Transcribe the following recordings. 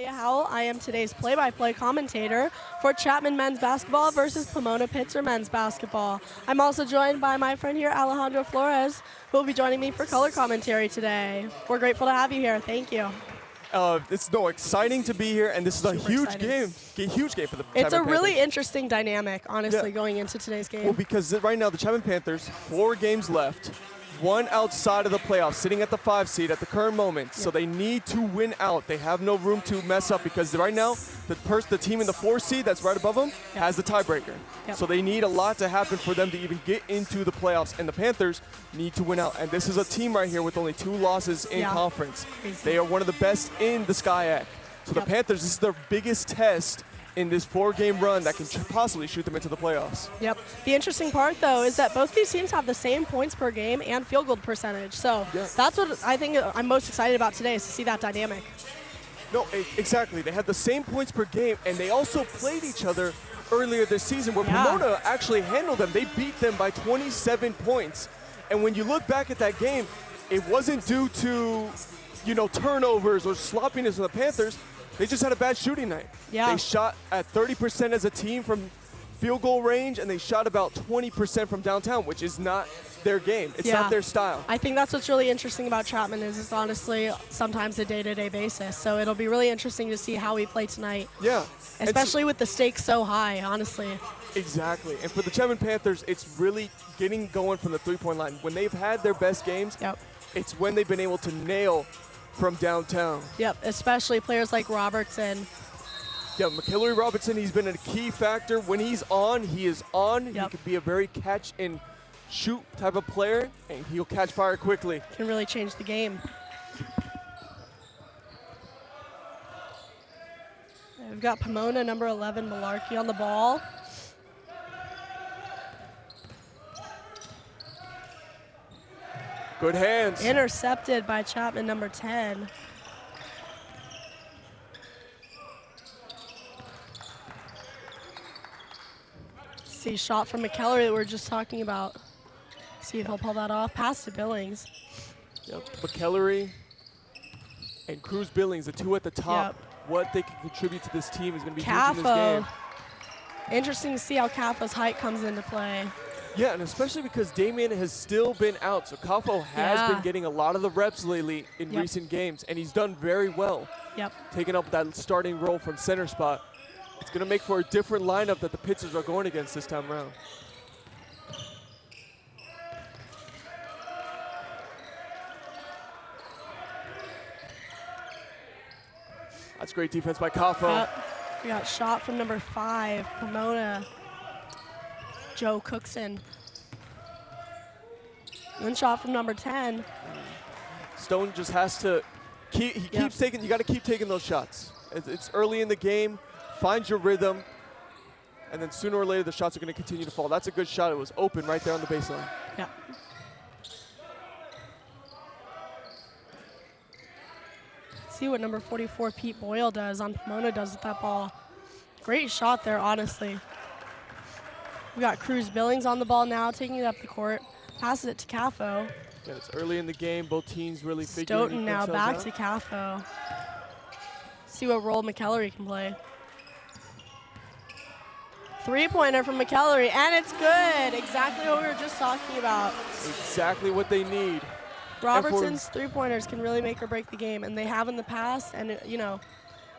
Talia Howell. I am today's play-by-play commentator for Chapman men's basketball versus Pomona Pitzer men's basketball. I'm also joined by my friend here, Alejandro Flores, who will be joining me for color commentary today. We're grateful to have you here. Thank you. It's exciting to be here, and this is a huge game for the Chapman It's a really Panthers. interesting dynamic, honestly, going into today's game. Well, because right now the Chapman Panthers, 4 games left, 1 outside of the playoffs, sitting at the 5 seed at the current moment. So they need to win out. They have no room to mess up because right now the team in the 4 seed that's right above them has the tiebreaker. So they need a lot to happen for them to even get into the playoffs, and the Panthers need to win out. And this is a team right here with only 2 losses in conference. Crazy. They are one of the best in the SCIAC. So the Panthers, this is their biggest test in this 4-game run that can possibly shoot them into the playoffs. Yep. The interesting part, though, is that both these teams have the same points per game and field goal percentage. So that's what I think I'm most excited about today, is to see that dynamic. No, exactly. They had the same points per game, and they also played each other earlier this season where Pomona actually handled them. They beat them by 27 points. And when you look back at that game, it wasn't due to, turnovers or sloppiness of the Panthers. They just had a bad shooting night. They shot at 30% as a team from field goal range, and they shot about 20% from downtown, which is not their game. It's not their style. I think that's what's really interesting about Chapman is it's honestly sometimes a day-to-day basis. So it'll be really interesting to see how we play tonight. Yeah. Especially with the stakes so high, honestly. Exactly. And for the Chapman Panthers, it's really getting going from the three-point line. When they've had their best games, it's when they've been able to nail from downtown. Yep, especially players like Robertson. Yeah, McHillary Robertson, he's been a key factor. When he's on, he is on. He could be a very catch-and-shoot type of player, and he'll catch fire quickly. Can really change the game. We've got Pomona, number 11, Malarkey on the ball. Good hands. Intercepted by Chapman, number 10. See, shot from McHillary that we were just talking about. See if he'll pull that off. Pass to Billings. Yep. McHillary and Cruz Billings, the 2 at the top. What they can contribute to this team is going to be huge in this game. Interesting to see how Cafo's height comes into play. Yeah, and especially because Damian has still been out. So Cafo has been getting a lot of the reps lately in recent games, and he's done very well. Taking up that starting role from center spot. It's going to make for a different lineup that the Pitzers are going against this time around. That's great defense by Cafo. We got shot from number 5, Pomona. Joe Cookson. Then shot from number 10. Stone just has to keeps taking, you got to keep taking those shots. It's early in the game, find your rhythm, and then sooner or later the shots are going to continue to fall. That's a good shot. It was open right there on the baseline. Yeah. See what number 44, Pete Boyle, does on Pomona does with that ball. Great shot there, honestly. We got Cruz Billings on the ball now, taking it up the court. Passes it to Cafo. Yeah, it's early in the game. Both teams really figuring Stoughton now back out. to Cafo. See what role McHillary can play. 3-pointer from McHillary, and it's good. Exactly what we were just talking about. Exactly what they need. Robertson's 3-pointers can really make or break the game, and they have in the past. And,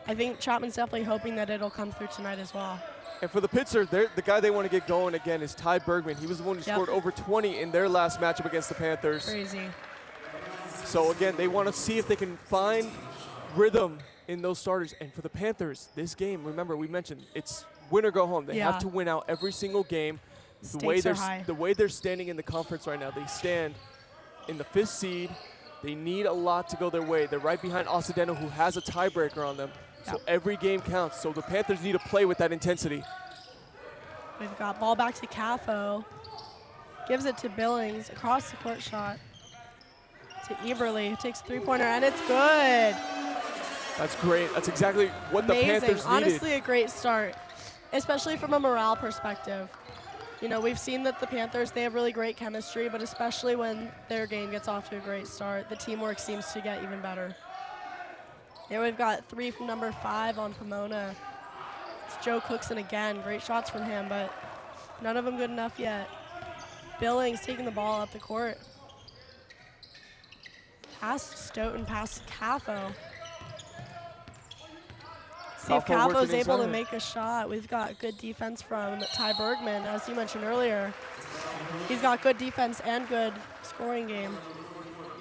I think Chapman's definitely hoping that it'll come through tonight as well. And for the Pitzer, the guy they want to get going again is Ty Bergman. He was the one who scored over 20 in their last matchup against the Panthers. Crazy. So again, they want to see if they can find rhythm in those starters. And for the Panthers, this game, remember we mentioned, it's win or go home. They have to win out every single game. Stakes are high. The way they're standing in the conference right now, they stand in the 5th seed. They need a lot to go their way. They're right behind Occidental, who has a tiebreaker on them. So every game counts. So the Panthers need to play with that intensity. We've got ball back to Cafo. Gives it to Billings. Across the court shot to Eberly. Takes a 3-pointer, and it's good. That's great. That's exactly what the Panthers needed. Honestly, a great start, especially from a morale perspective. We've seen that the Panthers, they have really great chemistry, but especially when their game gets off to a great start, the teamwork seems to get even better. Here we've got 3 from number 5 on Pomona. It's Joe Cookson again. Great shots from him, but none of them good enough yet. Billings taking the ball up the court. Pass to Stoughton, pass to Caffo. See if Cafo's able to make a shot. We've got good defense from Ty Bergman, as you mentioned earlier. He's got good defense and good scoring game.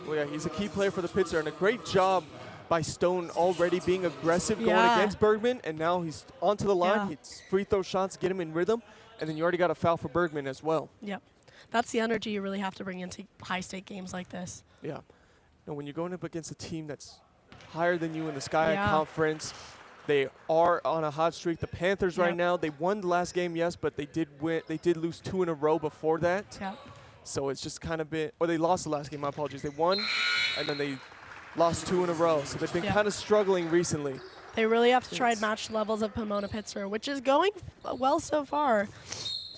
Well, yeah, he's a key player for the Pitzer, and a great job by Stone already being aggressive going against Bergman, and now he's onto the line. Hits free throw shots, get him in rhythm, and then you already got a foul for Bergman as well. Yep. That's the energy you really have to bring into high-stake games like this. Yeah. Now, when you're going up against a team that's higher than you in the Sky Conference, they are on a hot streak. The Panthers right now, they won the last game, yes, but they did win. They did lose 2 in a row before that. Yep. So it's just kind of been, or they lost the last game, my apologies. They won, and then they lost 2 in a row. So they've been kind of struggling recently. They really have to try and match the levels of Pomona Pitzer, which is going well so far.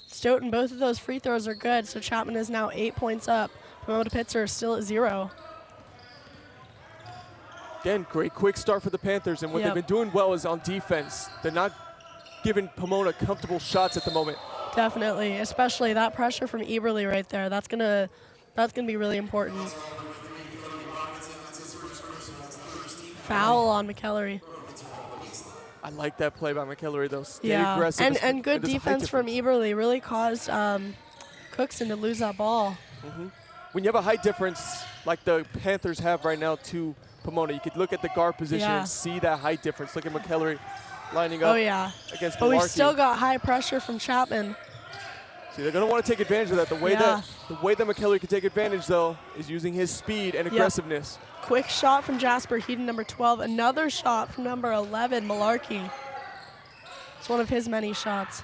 Stoughton, both of those free throws are good, so Chapman is now 8 points up. Pomona Pitzer is still at 0. Again, great quick start for the Panthers, and what they've been doing well is on defense. They're not giving Pomona comfortable shots at the moment. Definitely, especially that pressure from Eberle right there. That's gonna be really important. Foul on McKellery. I like that play by McKellery, though. Stay aggressive. And good defense from Eberle really caused Cookson to lose that ball. When you have a height difference like the Panthers have right now to Pomona, you could look at the guard position and see that height difference. Look at McKellery lining up against But Malarkey. we still got high pressure from Chapman. See, they're going to want to take advantage of that. The way that McKellery can take advantage, though, is using his speed and aggressiveness. Quick shot from Jasper Heaton, number 12. Another shot from number 11, Malarkey. It's one of his many shots.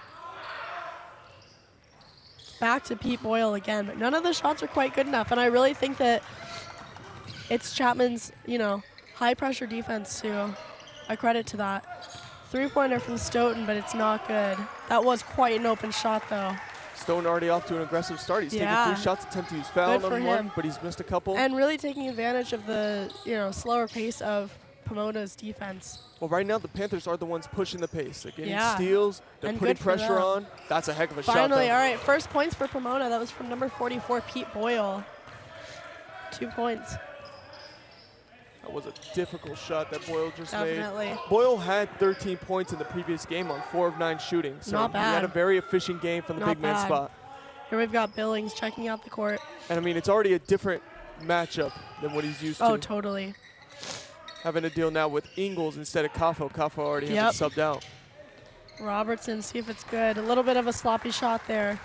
Back to Pete Boyle again, but none of the shots are quite good enough. And I really think that it's Chapman's, high pressure defense too. I credit to that. 3-pointer from Stoughton, but it's not good. That was quite an open shot though. Stone already off to an aggressive start. He's taken 3 shots, attempt to use foul on one, but he's missed a couple. And really taking advantage of the slower pace of Pomona's defense. Well, right now the Panthers are the ones pushing the pace. They're getting steals. They're putting pressure on. That's a heck of a shot. Finally, all right. First points for Pomona. That was from number 44, Pete Boyle. 2 points. That was a difficult shot that Boyle just Definitely. made. Boyle had 13 points in the previous game on 4 of 9 shooting. So Not bad. He had a very efficient game from the big man spot. Here we've got Billings checking out the court. And I mean, it's already a different matchup than what he's used to. Oh, totally. Having to deal now with Ingles instead of Caffo. Caffo already has it subbed out. Robertson, see if it's good. A little bit of a sloppy shot there.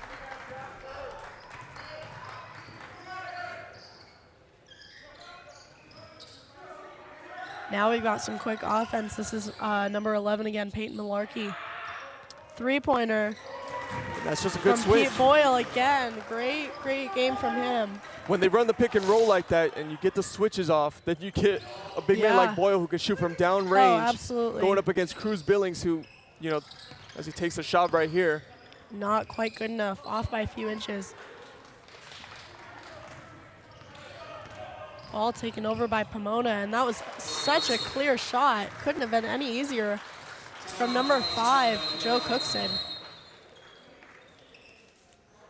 Now we've got some quick offense. This is number 11 again, Peyton Malarkey. 3-pointer. That's just a good from switch. Pete Boyle again. Great game from him. When they run the pick and roll like that and you get the switches off, then you get a big man like Boyle who can shoot from down range. Oh, absolutely. Going up against Cruz Billings who, as he takes a shot right here. Not quite good enough. Off by a few inches. Ball taken over by Pomona, and that was such a clear shot. Couldn't have been any easier from number 5, Joe Cookson.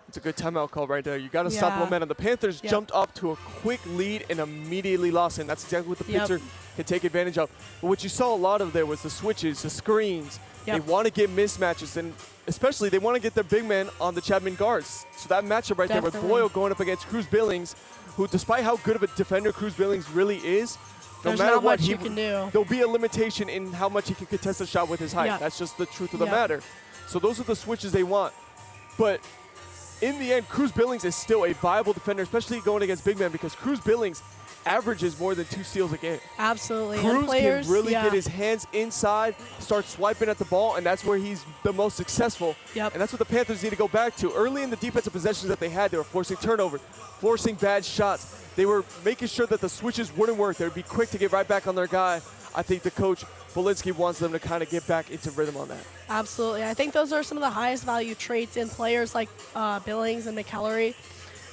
It's a good timeout call right there. You got to stop the momentum. The Panthers jumped up to a quick lead and immediately lost it. And that's exactly what the Pitzer can take advantage of. But what you saw a lot of there was the switches, the screens. They want to get mismatches, and especially they want to get their big man on the Chapman guards. So that matchup right there with Boyle going up against Cruz Billings, who despite how good of a defender Cruz Billings really is, no matter what he can do, there'll be a limitation in how much he can contest a shot with his height. That's just the truth of the matter. So those are the switches they want. But in the end, Cruz Billings is still a viable defender, especially going against big men, because Cruz Billings averages more than 2 steals a game. Absolutely. Cruz can really get his hands inside, start swiping at the ball, and that's where he's the most successful. And that's what the Panthers need to go back to. Early in the defensive possessions that they had, they were forcing turnovers, forcing bad shots. They were making sure that the switches wouldn't work. They would be quick to get right back on their guy. I think the coach, Bolinsky, wants them to kind of get back into rhythm on that. Absolutely. I think those are some of the highest value traits in players like Billings and McKellery.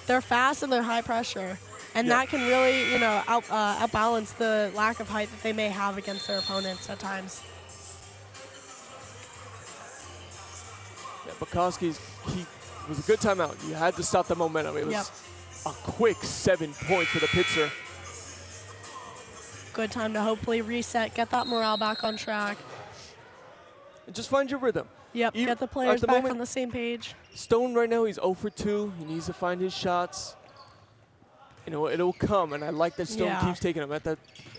They're fast and they're high pressure. And that can really, you know, outbalance the lack of height that they may have against their opponents at times. Yeah, Bukowski's, it was a good timeout. You had to stop the momentum. It was a quick 7 points for the Pitzer. Good time to hopefully reset, get that morale back on track. And just find your rhythm. Yep, get the players back on the same page. Stone right now, he's 0 for 2. He needs to find his shots. You know, it'll come, and I like that Stone keeps taking them.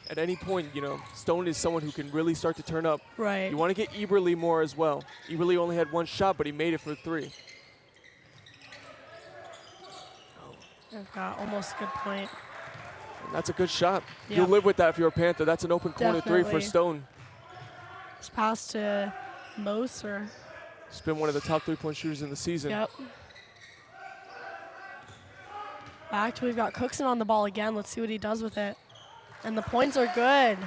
At any point, you know, Stone is someone who can really start to turn up. Right. You want to get Eberle more as well. Eberle only had 1 shot, but he made it for 3. I've got almost a good point. And that's a good shot. Yep. You'll live with that if you're a Panther. That's an open corner 3 for Stone. This pass to Moser. He's been one of the top 3-point shooters in the season. Yep. Back to we've got Cookson on the ball again. Let's see what he does with it. And the points are good.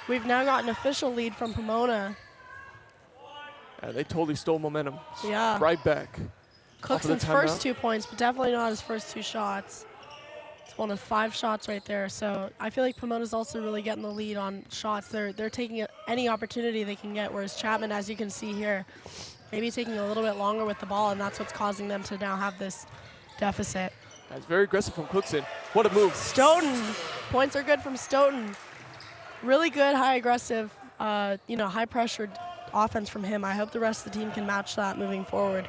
We've now got an official lead from Pomona. Yeah, they totally stole momentum. Yeah. Right back. Cookson's first 2 points, but definitely not his first 2 shots. It's one of 5 shots right there. So I feel like Pomona's also really getting the lead on shots. They're taking any opportunity they can get, whereas Chapman, as you can see here, maybe taking a little bit longer with the ball, and that's what's causing them to now have this deficit. That's very aggressive from Cookson. What a move. Stoughton. Points are good from Stoughton. Really good, high aggressive, you know, high pressured offense from him. I hope the rest of the team can match that moving forward.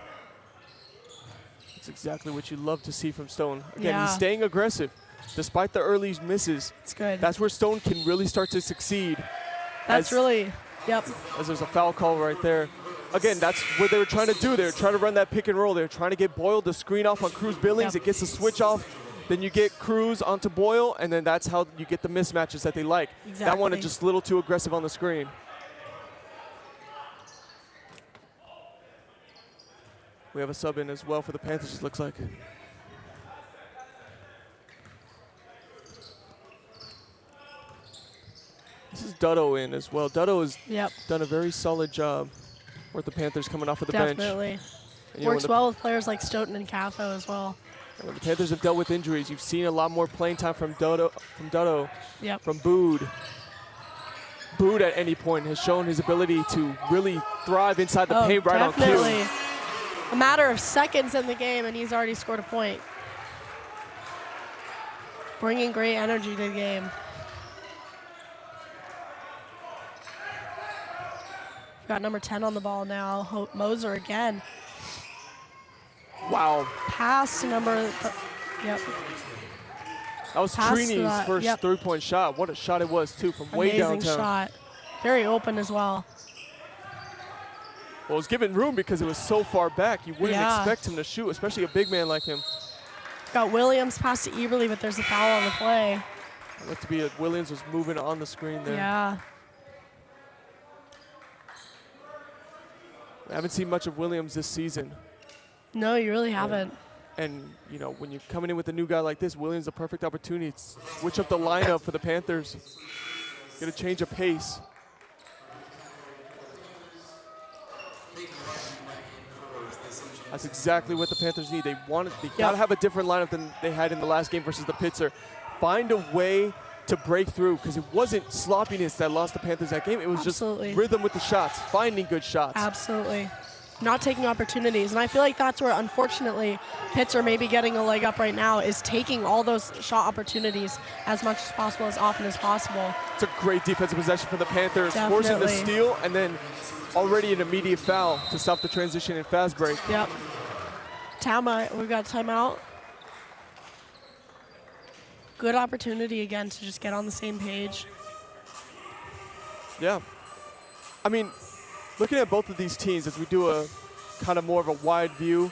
That's exactly what you love to see from Stone. Again, he's staying aggressive despite the early misses. It's good. That's where Stone can really start to succeed. That's really, as there's a foul call right there. Again, that's what they were trying to do. They were trying to run that pick and roll. They were trying to get Boyle to screen off on Cruz Billings. It gets the switch off. Then you get Cruz onto Boyle, and then that's how you get the mismatches that they like. Exactly. That one is just a little too aggressive on the screen. We have a sub in as well for the Panthers, it looks like. This is Dutto in as well. Dutto has done a very solid job with the Panthers coming off of the bench. Definitely. Works well with players like Stoughton and Caffo as well. And when the Panthers have dealt with injuries, you've seen a lot more playing time from Dutto, from Bood. Bood at any point has shown his ability to really thrive inside the paint right on cue. A matter of seconds in the game, and he's already scored a point. Bringing great energy to the game. We've got number 10 on the ball now, Moser again. Wow. Pass to number, That was Trini's first 3-point shot. What a shot it was, too, from way downtown. Amazing shot. Very open as well. Well, it was given room because it was so far back. You wouldn't expect him to shoot, especially a big man like him. Got Williams pass to Eberle, but there's a foul on the play. It looked to be Williams was moving on the screen there. Yeah. I haven't seen much of Williams this season. No, you really haven't. And, you know, when you're coming in with a new guy like this, Williams is a perfect opportunity to switch up the lineup for the Panthers. Get a change of pace. That's exactly what the Panthers need. They gotta have a different lineup than they had in the last game versus the Pitzer. Find a way to break through, because it wasn't sloppiness that lost the Panthers that game. It was just rhythm with the shots, finding good shots. Absolutely. Not taking opportunities. And I feel like that's where, unfortunately, Pitzer may be getting a leg up right now, is taking all those shot opportunities as much as possible, as often as possible. It's a great defensive possession for the Panthers, forcing the steal, and then already an immediate foul to stop the transition and fast break. Yep. We've got timeout. Good opportunity again to just get on the same page. Yeah. I mean, looking at both of these teams, as we do a kind of more of a wide view,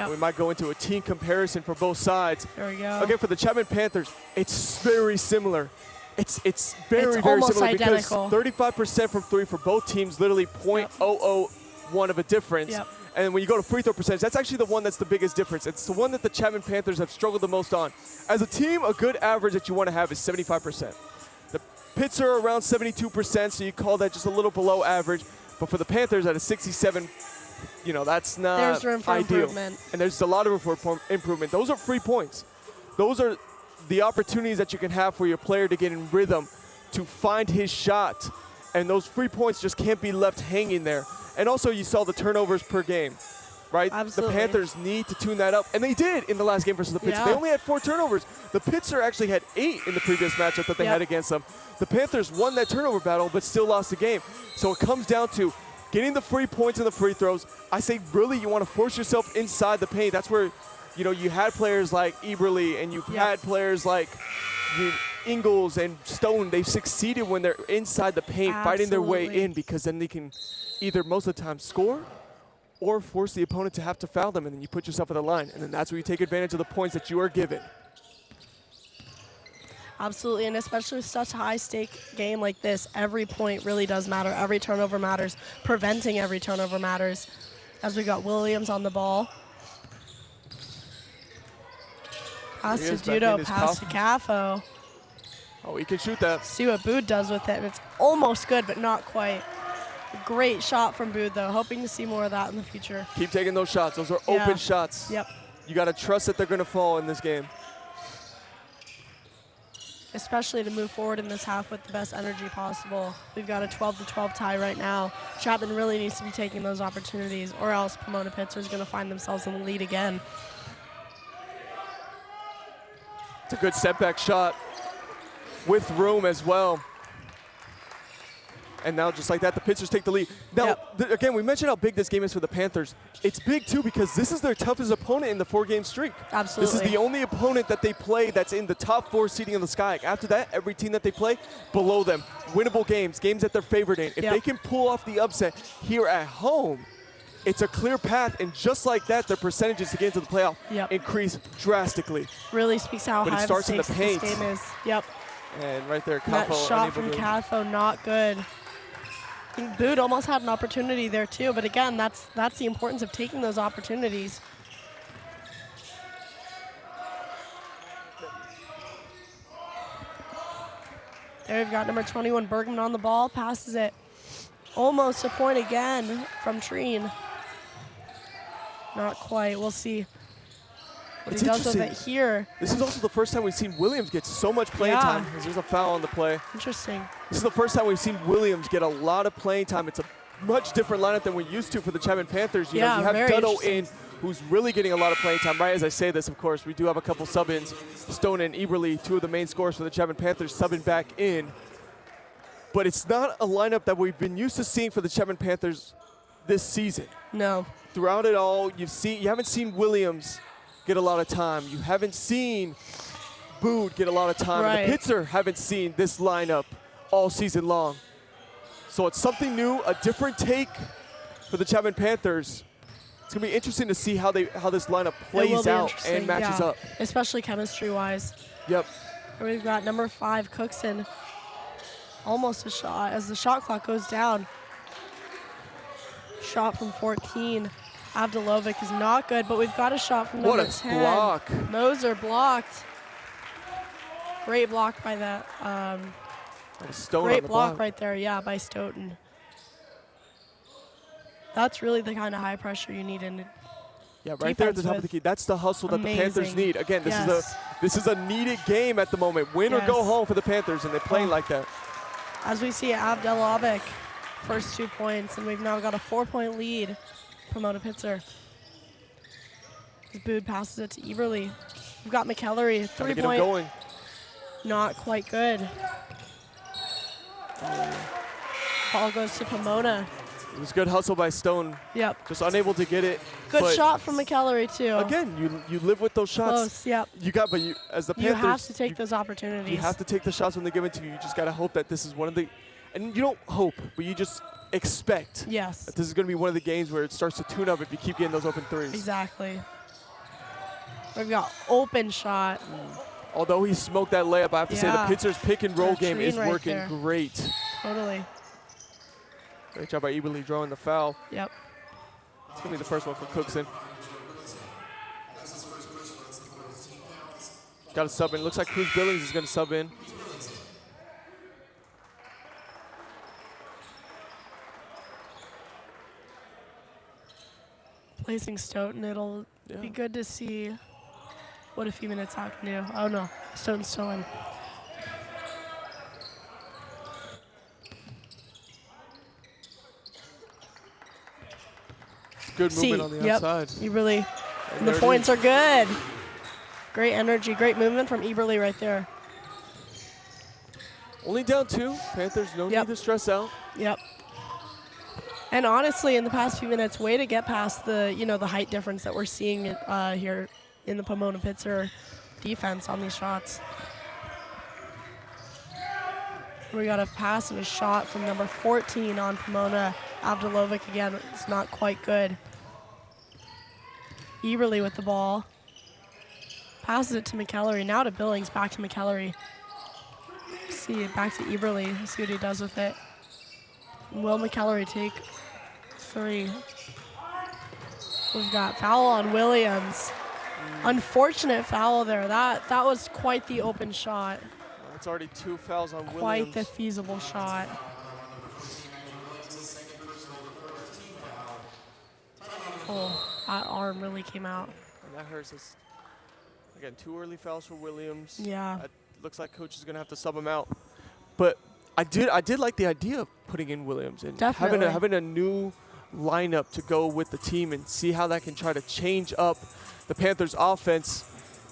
we might go into a team comparison for both sides. There we go. Again, for the Chapman Panthers, it's very similar. It's very similar identical. Because 35% from 3 for both teams, literally .001 of a difference. Yep. And when you go to free throw percentage, that's actually the one that's the biggest difference. It's the one that the Chapman Panthers have struggled the most on. As a team, a good average that you want to have is 75%. The Pitzer around 72%, so you call that just a little below average. But for the Panthers at a 67, you know, that's not there's room for ideal. improvement. And there's a lot of room for improvement. Those are free points. Those are the opportunities that you can have for your player to get in rhythm, to find his shot, and those free points just can't be left hanging there. And also you saw the turnovers per game, right? Absolutely. The Panthers need to tune that up, and they did in the last game versus the Pitzer. Yeah. They only had 4 turnovers. The Pitzer actually had 8 in the previous matchup that they had against them. The Panthers won that turnover battle, but still lost the game. So it comes down to getting the free points and the free throws. I say really you want to force yourself inside the paint. That's where, you know, you had players like Eberle and you've had players like Ingles and Stone. They've succeeded when they're inside the paint, fighting their way in, because then they can either most of the time score or force the opponent to have to foul them, and then you put yourself at the line. And then that's where you take advantage of the points that you are given. Absolutely, and especially with such a high-stake game like this, every point really does matter. Every turnover matters. Preventing every turnover matters. As we got Williams on the ball. Pass to Dudo, pass to Caffo. Oh, he can shoot that. See what Bood does with it, and it's almost good, but not quite. Great shot from Bood, though. Hoping to see more of that in the future. Keep taking those shots. Those are open shots. Yep. You got to trust that they're going to fall in this game. Especially to move forward in this half with the best energy possible. We've got a 12-12 tie right now. Chapman really needs to be taking those opportunities, or else Pomona Pitzer is going to find themselves in the lead again. It's a good step back shot with room as well. And now just like that, the Pitzers take the lead. Now, again, we mentioned how big this game is for the Panthers. It's big, too, because this is their toughest opponent in the 4-game streak. Absolutely. This is the only opponent that they play that's in the top 4 seeding in the sky. After that, every team that they play, below them. Winnable games, games that they're favored in. If they can pull off the upset here at home, it's a clear path, and just like that, their percentages to get into the playoff increase drastically. Really speaks how high the stakes this game is. Yep. And right there, Caffo. That shot from Caffo, not good. I think Bood almost had an opportunity there too, but again, that's the importance of taking those opportunities. There we've got number 21 Bergman on the ball, passes it. Almost a point again from Treen. Not quite, we'll see what he does with it here. This is also the first time we've seen Williams get so much playing time, because there's a foul on the play. Interesting. This is the first time we've seen Williams get a lot of playing time. It's a much different lineup than we're used to for the Chapman Panthers. You know, you have Dutto in, who's really getting a lot of playing time. Right as I say this, of course, we do have a couple sub-ins. Stone and Eberle, 2 of the main scorers for the Chapman Panthers, subbing back in. But it's not a lineup that we've been used to seeing for the Chapman Panthers this season. No. Throughout it all, you haven't seen Williams get a lot of time. You haven't seen Bood get a lot of time. And the Pitzer haven't seen this lineup all season long. So it's something new, a different take for the Chapman Panthers. It's going to be interesting to see how this lineup plays out and matches up. Especially chemistry-wise. Yep. And we've got number 5, Cookson. Almost a shot as the shot clock goes down. Shot from 14. Avdilovic is not good, but we've got a shot from number 10. What a block. Moser blocked. Great block by that. Great block right there, by Stoughton. That's really the kind of high pressure you need in right there at the top of the key. That's the hustle that the Panthers need. Again, this is a needed game at the moment. Win or go home for the Panthers, and they're playing like that. As we see Avdilovic, first 2 points, and we've now got a 4-point lead. Pomona Pitzer. Bood passes it to Eberle. We've got McEllery, 3-point. Not quite good. Ball goes to Pomona. It was good hustle by Stone. Yep. Just unable to get it. Good shot from McEllery too. Again, you live with those shots. Close, yep. As the Panthers, you have to take those opportunities. You have to take the shots when they give it to you. You just got to hope that this is one of the, and you don't hope, but you just expect that this is going to be one of the games where it starts to tune up if you keep getting those open threes. Exactly. We've got open shot. Although he smoked that layup, I have to say the Pitzer's pick and roll game is working great. Totally. Great job by Eberle drawing the foul. Yep. It's going to be the first one for Cookson. Got a sub in. Looks like Cruz Billings is going to sub in. Placing Stoughton, it'll be good to see what a few minutes out can do. Oh no, Stoughton's still in. Good movement on the outside. Eberly. And the points are good. Great energy, great movement from Eberly right there. Only down 2. Panthers, no need to stress out. Yep. And honestly, in the past few minutes, way to get past the, the height difference that we're seeing here in the Pomona Pitzer defense on these shots. We got a pass and a shot from number 14 on Pomona. Avdilovic again, it's not quite good. Eberly with the ball. Passes it to McKellery, now to Billings, back to McKellery. See, back to Eberly, see what he does with it. Will McKellery take 3? We've got foul on Williams. Unfortunate foul there. That was quite the open shot. It's already 2 fouls on Williams. Quite the feasible shot. Oh, that arm really came out. And that hurts us. Again, 2 early fouls for Williams. Yeah. It looks like coach is going to have to sub him out. But I did like the idea of putting in Williams and having a new lineup to go with the team and see how that can try to change up the Panthers' offense.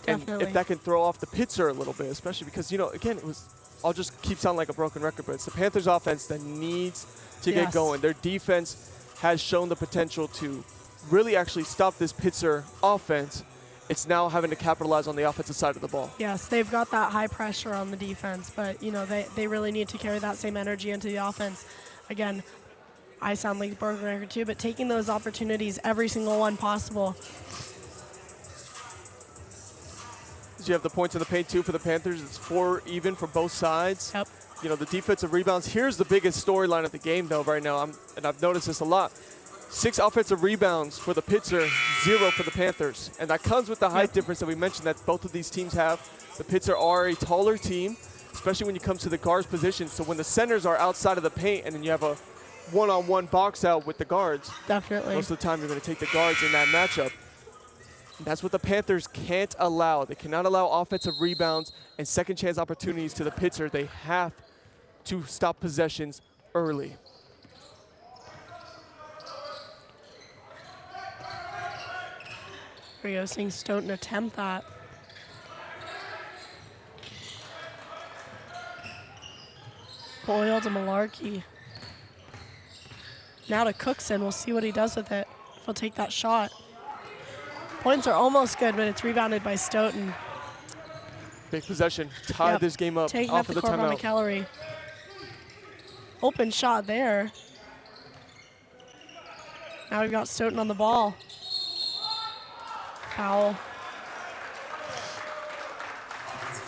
Definitely. And if that can throw off the Pitzer a little bit, especially because, again, I'll just keep sounding like a broken record, but it's the Panthers' offense that needs to get going. Their defense has shown the potential to really actually stop this Pitzer offense. It's now having to capitalize on the offensive side of the ball. Yes, they've got that high pressure on the defense, but, they really need to carry that same energy into the offense. Again, I sound like a broken record too, but taking those opportunities, every single one possible. You have the points in the paint too for the Panthers. It's 4 even for both sides. Yep. The defensive rebounds. Here's the biggest storyline of the game though right now, and I've noticed this a lot. 6 offensive rebounds for the Pitzer, 0 for the Panthers. And that comes with the height difference that we mentioned that both of these teams have. The Pitzer are a taller team, especially when you come to the guards position. So when the centers are outside of the paint and then you have a one-on-one box out with the guards, definitely. most of the time you're going to take the guards in that matchup. That's what the Panthers can't allow. They cannot allow offensive rebounds and second chance opportunities to the Pitzer. They have to stop possessions early. There you go, seeing Stoughton attempt that. Boyle to Malarkey. Now to Cookson. We'll see what he does with it. If he'll take that shot. Points are almost good, but it's rebounded by Stoughton. Big possession. Tied this game up. Taking off up of the the court by timeout. McKellery. Open shot there. Now we've got Stoughton on the ball. Foul.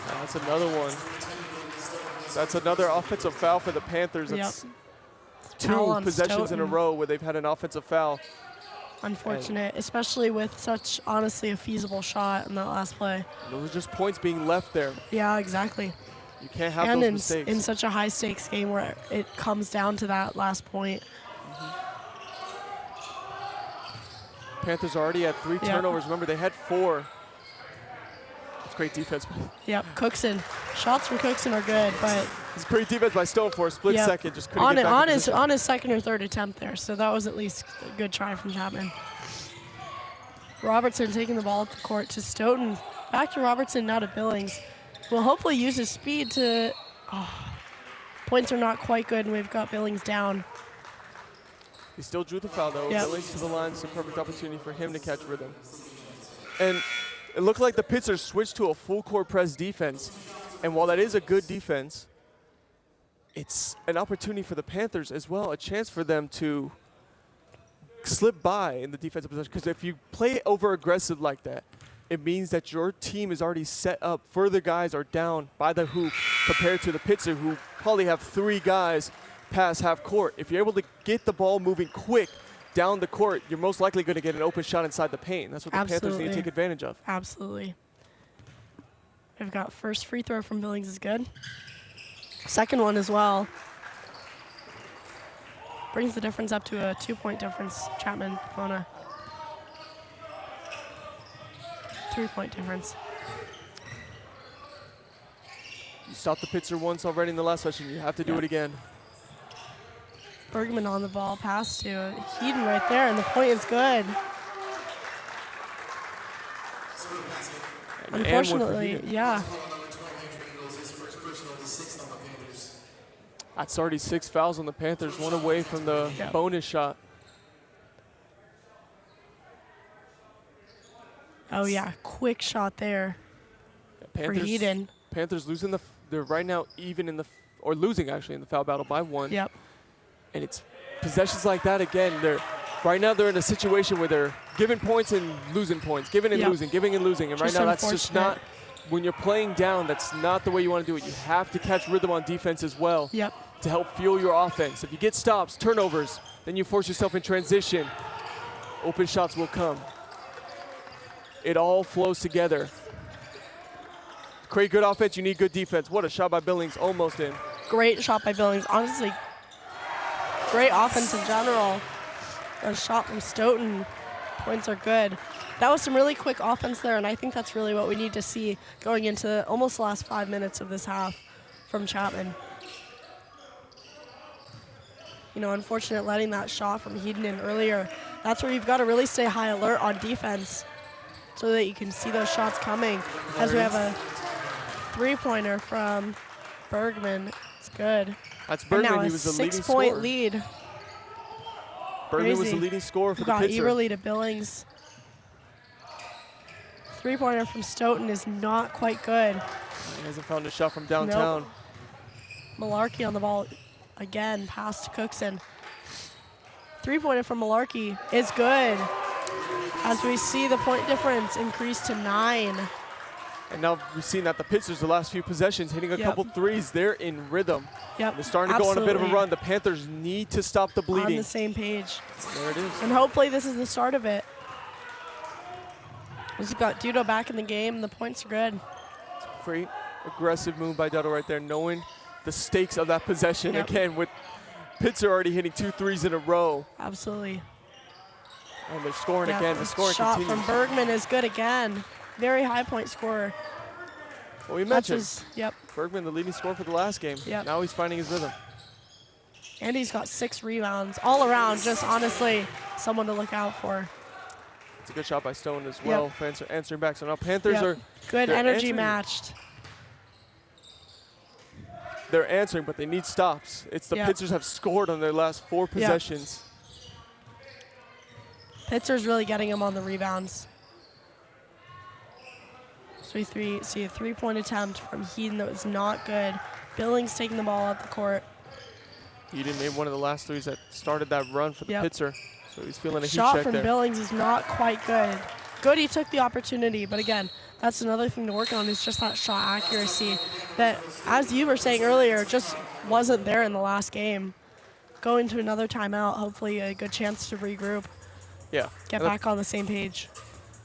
That's another one. That's another offensive foul for the Panthers. That's 2 possessions in a row where they've had an offensive foul. Unfortunate, especially with such, honestly, a feasible shot in that last play. Those are just points being left there. Yeah, exactly. You can't have those mistakes. In such a high-stakes game where it comes down to that last point. Panthers already had 3 turnovers. Remember, they had 4. It's great defense. Yep, Cookson. Shots from Cookson are good, but it's great defense by Stone for a split second. Just couldn't get back on his second or third attempt there, so that was at least a good try from Chapman. Robertson taking the ball up the court to Stoughton. Back to Robertson, now to Billings. Will hopefully use his speed to... points are not quite good, and we've got Billings down. He still drew the foul, though. Billings to the line. It's a perfect opportunity for him to catch rhythm. And it looked like the Pitzer switched to a full-court press defense. And while that is a good defense, it's an opportunity for the Panthers as well, a chance for them to slip by in the defensive possession. Because if you play over-aggressive like that, it means that your team is already set up. Further guys are down by the hoop compared to the Pitzer, who probably have 3 guys past half court. If you're able to get the ball moving quick down the court, you're most likely going to get an open shot inside the paint. That's what the Panthers need to take advantage of. Absolutely. We've got first free throw from Billings is good. Second one as well. Brings the difference up to a 2-point difference. Chapman, Pomona. 3-point difference. You stopped the Pitzer once already in the last session. You have to do it again. Bergman on the ball, pass to Heaton right there, and the point is good. Unfortunately, yeah. That's already 6 fouls on the Panthers, 1 away from the bonus shot. Oh yeah, quick shot there for Heaton. Panthers losing they're right now even in or losing actually in the foul battle by 1. Yep. And it's possessions like that again. Right now they're in a situation where they're giving points and losing points, giving and losing, giving and losing. And right now that's just not, when you're playing down, that's not the way you want to do it. You have to catch rhythm on defense as well to help fuel your offense. If you get stops, turnovers, then you force yourself in transition. Open shots will come. It all flows together. Create good offense, you need good defense. What a shot by Billings, almost in. Great shot by Billings. Honestly, great offense in general. A shot from Stoughton. Points are good. That was some really quick offense there, and I think that's really what we need to see going into almost the last 5 minutes of this half from Chapman. You know, unfortunate letting that shot from Heaton in earlier. That's where you've got to really stay high alert on defense so that you can see those shots coming. As we have a three-pointer from Bergman. It's good. That's Bergman. And now he was the leading scorer. 6-point lead. Bergman was the leading scorer for the Pitzer. Eberly to Billings. Three-pointer from Stoughton is not quite good. He hasn't found a shot from downtown. Nope. Malarkey on the ball again, pass to Cookson. Three-pointer from Malarkey is good. As we see the point difference increase to 9. And now we've seen that the Pitzers, the last few possessions, hitting a couple threes. They're in rhythm. Yep. They're starting to go on a bit of a run. The Panthers need to stop the bleeding. On the same page. There it is. And hopefully this is the start of it. We've got Dudo back in the game, and the points are good. Great aggressive move by Dudo right there, knowing the stakes of that possession. Again, with Pitzer already hitting 2 threes in a row. Absolutely. And they're scoring again. The scoring shot continues. From Bergman is good again. Very high point scorer. Well, we mentioned yep. Bergman, the leading scorer for the last game. Yep. Now he's finding his rhythm. And he's got 6 rebounds all around. Just honestly, someone to look out for. It's a good shot by Stone as well, for answering back. So now Panthers are good energy matched. They're answering, but they need stops. It's the Pitzers have scored on their last 4 possessions. Pitzer's really getting him on the rebounds. So we see a 3-point attempt from Heaton that was not good. Billings taking the ball up the court. Heaton made one of the last threes that started that run for the Pitzer. So he's feeling a heat check Shot there. from Billings is not quite good. Good, he took the opportunity, but again, that's another thing to work on is just that shot accuracy that, as you were saying earlier, just wasn't there in the last game. Going to another timeout, hopefully a good chance to regroup. Yeah. Get back on the same page.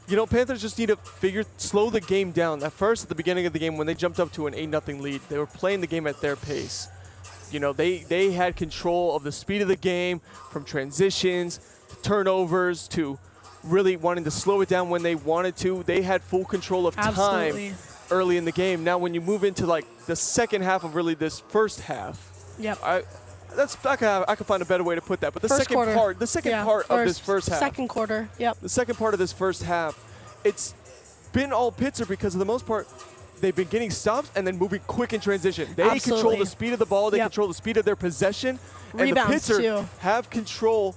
You know, Panthers just need to slow the game down. At first, at the beginning of the game, when they jumped up to an 8-0 lead, they were playing the game at their pace. You know, they had control of the speed of the game, from transitions, turnovers, to really wanting to slow it down when they wanted to. They had full control of time early in the game. Now, when you move into like the second half of really this first half, I can find a better way to put that. But the second part of this first half. Second quarter, The second part of this first half, it's been all Pitzer because, for the most part, they've been getting stops and then moving quick in transition. They control the speed of the ball. They control the speed of their possession. Rebounds, and the Pitzer have control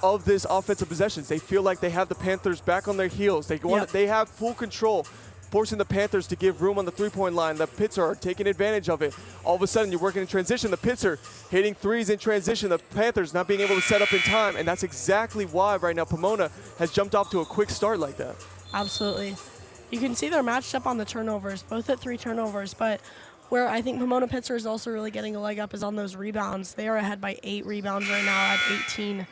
of this offensive possessions. They feel like they have the Panthers back on their heels. They have full control, forcing the Panthers to give room on the three-point line. The Pitzer are taking advantage of it. All of a sudden, you're working in transition. The Pitzer hitting threes in transition. The Panthers not being able to set up in time. And that's exactly why right now Pomona has jumped off to a quick start like that. Absolutely. You can see they're matched up on the turnovers, both at 3 turnovers. But where I think Pomona Pitzer is also really getting a leg up is on those rebounds. They are ahead by 8 rebounds right now at 18.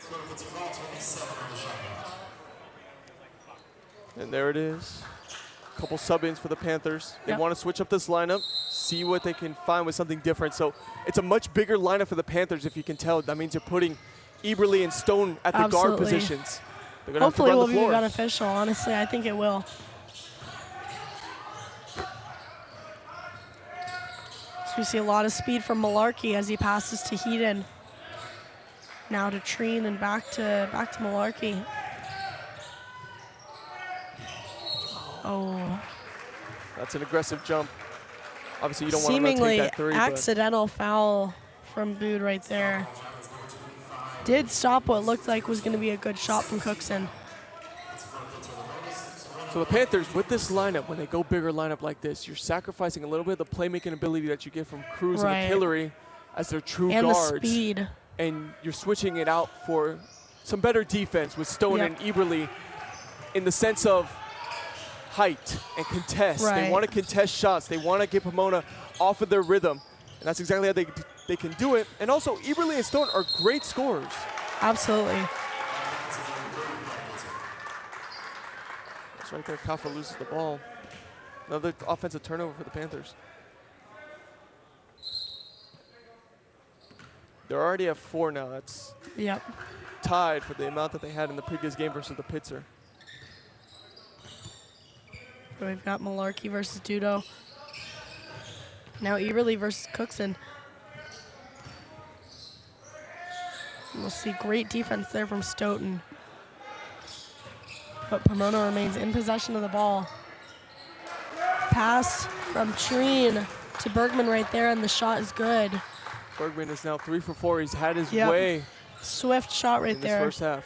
And there it is. Couple sub-ins for the Panthers. They want to switch up this lineup, see what they can find with something different. So it's a much bigger lineup for the Panthers, if you can tell. That means you're putting Eberly and Stone at the guard positions. Hopefully it will be beneficial. Honestly, I think it will. So we see a lot of speed from Malarkey as he passes to Heaton. Now to Treen and back to Malarkey. Oh. That's an aggressive jump. Obviously, you don't want to take that three. Seemingly accidental foul from Bood right there. Did stop what looked like was going to be a good shot from Cookson. So the Panthers, with this lineup, when they go bigger lineup like this, you're sacrificing a little bit of the playmaking ability that you get from Cruz and Hillary as their true guards. And the speed. And you're switching it out for some better defense with Stone and Eberle in the sense of height and contest. They want to contest shots. They want to get Pomona off of their rhythm. And that's exactly how they can do it. And also, Eberle and Stone are great scorers. Absolutely. That's right there. Kaffa loses the ball. Another offensive turnover for the Panthers. They're already at 4 now. That's tied for the amount that they had in the previous game versus the Pitzer. We've got Malarkey versus Dudo. Now Eberle versus Cookson. We'll see great defense there from Stoughton. But Pomona remains in possession of the ball. Pass from Treen to Bergman right there, and the shot is good. Bergman is now 3 for 4. He's had his way. Swift shot right there. In this first half.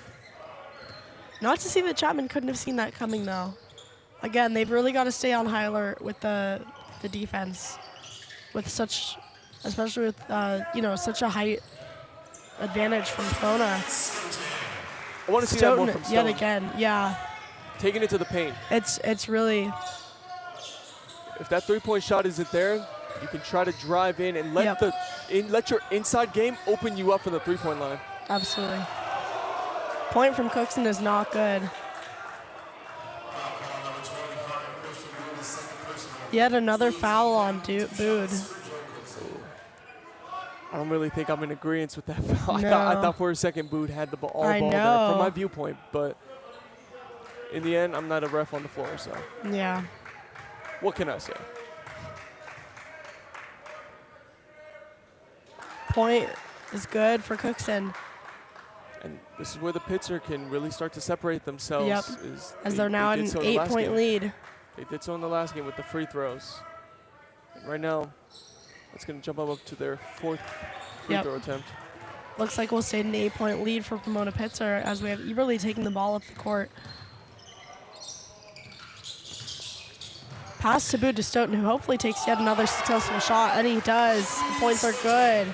Not to see that Chapman couldn't have seen that coming, though. Again, they've really got to stay on high alert with the defense, with such, especially with such a height advantage from Pomona. I want to see that more from Stone. Yet again, Taking it to the paint. It's really. If that 3-point shot isn't there, you can try to drive in and let let your inside game open you up from the 3-point line. Absolutely. Point from Cookson is not good. Yet another foul on Bood. I don't really think I'm in agreement with that foul. No. I thought for a second Bood had the ball there from my viewpoint, but in the end, I'm not a ref on the floor, so. Yeah. What can I say? Point is good for Cookson. And this is where the Pitzer can really start to separate themselves. As they're now in an 8-point lead. They did so in the last game with the free throws. And right now, it's going to jump up to their 4th free throw attempt. Looks like we'll stay in an 8-point lead for Pomona Pitzer as we have Eberle taking the ball up the court. Pass to Bood to Stoughton, who hopefully takes yet another successful shot, and he does. The points are good.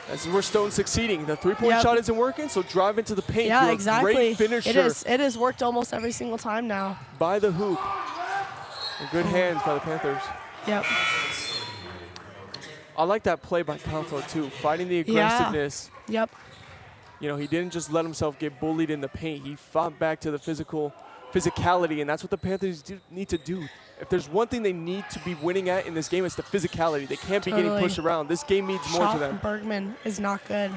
This is where Stoughton's succeeding. The 3-point shot isn't working, so drive into the paint. Yeah, You're exactly. A great finisher. It has worked almost every single time now. By the hoop. In good hands by the Panthers. Yep. I like that play by Calfo, too. Fighting the aggressiveness. Yep. You know, he didn't just let himself get bullied in the paint. He fought back to the physicality, and that's what the Panthers need to do. If there's one thing they need to be winning at in this game, it's the physicality. They can't be getting pushed around. This game needs more to them. Shot from Bergman is not good.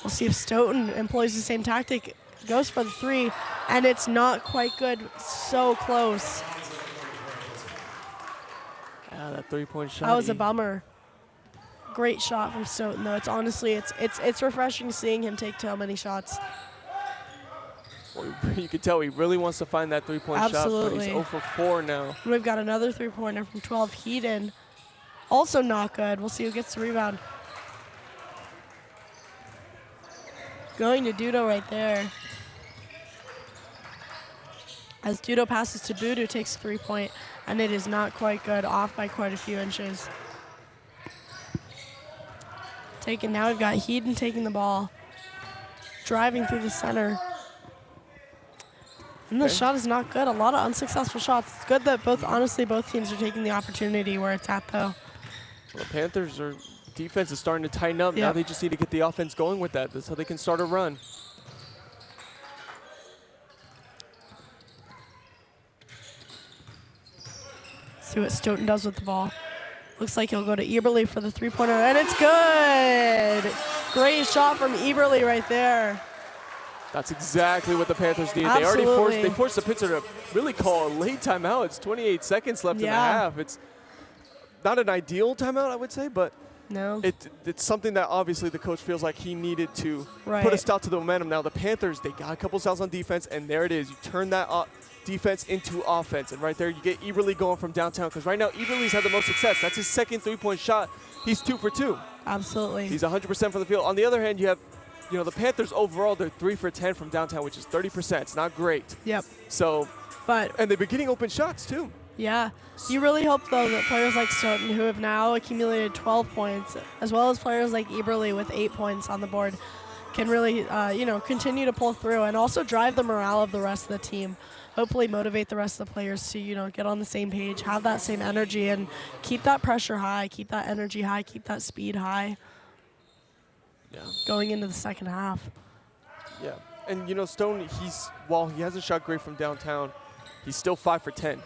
We'll see if Stoughton employs the same tactic. Goes for the 3, and it's not quite good. So close. That 3-point shot. That was a bummer. Great shot from Stoughton, though. It's honestly, it's refreshing seeing him take so many shots. Well, you can tell he really wants to find that 3-point shot, but he's 0 for 4 now. We've got another 3-pointer from 12, Heaton. Also not good. We'll see who gets the rebound. Going to Dudo right there. As Dudo passes to Bood, who takes a 3-point, and it is not quite good, off by quite a few inches. Now we've got Heaton taking the ball, driving through the center. And the shot is not good. A lot of unsuccessful shots. It's good that both teams are taking the opportunity where it's at, though. Well, the Panthers' defense is starting to tighten up. Now they just need to get the offense going with that so they can start a run. See what Stoughton does with the ball. Looks like he'll go to Eberle for the 3-pointer, and it's good! Great shot from Eberle right there. That's exactly what the Panthers need. Absolutely. They forced the Pitzer to really call a late timeout. It's 28 seconds left in the half. It's not an ideal timeout, I would say, but no, it's something that obviously the coach feels like he needed to right. put a stop to the momentum. Now the Panthers, they got a couple stops on defense, and there it is. You turn that defense into offense, and right there you get Eberle going from downtown, because right now Eberle's had the most success. That's his second three-point shot. He's 2 for 2. Absolutely. He's 100% from the field. On the other hand, you have, the Panthers overall, they're 3 for 10 from downtown, which is 30%. It's not great. Yep. So, and they've been getting open shots too. Yeah. You really hope, though, that players like Stoughton, who have now accumulated 12 points, as well as players like Eberle with 8 points on the board, can really, continue to pull through and also drive the morale of the rest of the team. Hopefully motivate the rest of the players to, get on the same page, have that same energy, and keep that pressure high, keep that energy high, keep that speed high. Yeah. Going into the second half. Yeah. And, Stone, while he hasn't shot great from downtown, he's still 5 for 10.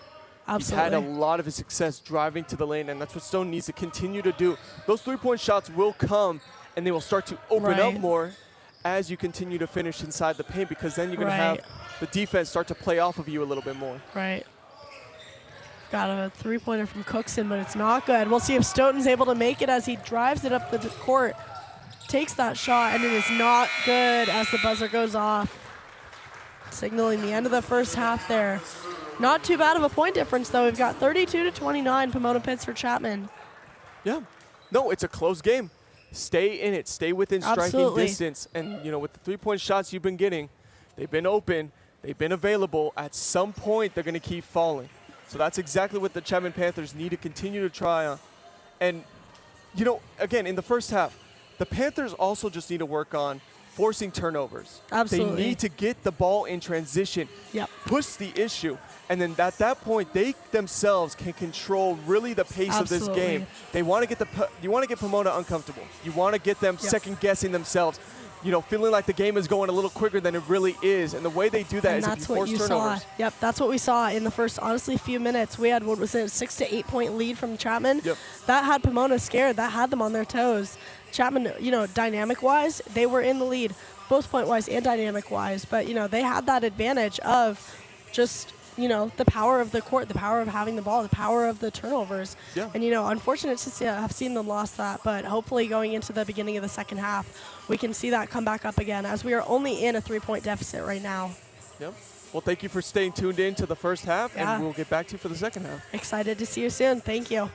Absolutely. He's had a lot of his success driving to the lane, and that's what Stone needs to continue to do. Those three-point shots will come, and they will start to open up more as you continue to finish inside the paint, because then you're going to have the defense start to play off of you a little bit more. Right. Got a three-pointer from Cookson, but it's not good. We'll see if Stoughton's able to make it as he drives it up the court, takes that shot, and it is not good as the buzzer goes off, signaling the end of the first half there. Not too bad of a point difference, though. We've got 32-29, Pomona Pitzer Chapman. Yeah. No, it's a close game. Stay in it. Stay within striking distance. And, with the three-point shots you've been getting, they've been open, they've been available. At some point, they're going to keep falling. So that's exactly what the Chapman Panthers need to continue to try on. And, again, in the first half, the Panthers also just need to work on forcing turnovers. Absolutely. They need to get the ball in transition, push the issue, and then at that point, they themselves can control really the pace of this game. They want to you want to get Pomona uncomfortable. You want to get them second guessing themselves, feeling like the game is going a little quicker than it really is. And the way they do that is if you force turnovers. Yep, that's what we saw in the first, honestly, few minutes. We had, what was it, a 6 to 8 point lead from Chapman. Yep. That had Pomona scared. That had them on their toes. Chapman, dynamic-wise, they were in the lead, both point-wise and dynamic-wise. But, they had that advantage of just, the power of the court, the power of having the ball, the power of the turnovers. Yeah. And, unfortunate to have seen them lost that. But hopefully going into the beginning of the second half, we can see that come back up again, as we are only in a 3-point deficit right now. Yep. Well, thank you for staying tuned in to the first half, and we'll get back to you for the second half. Excited to see you soon. Thank you.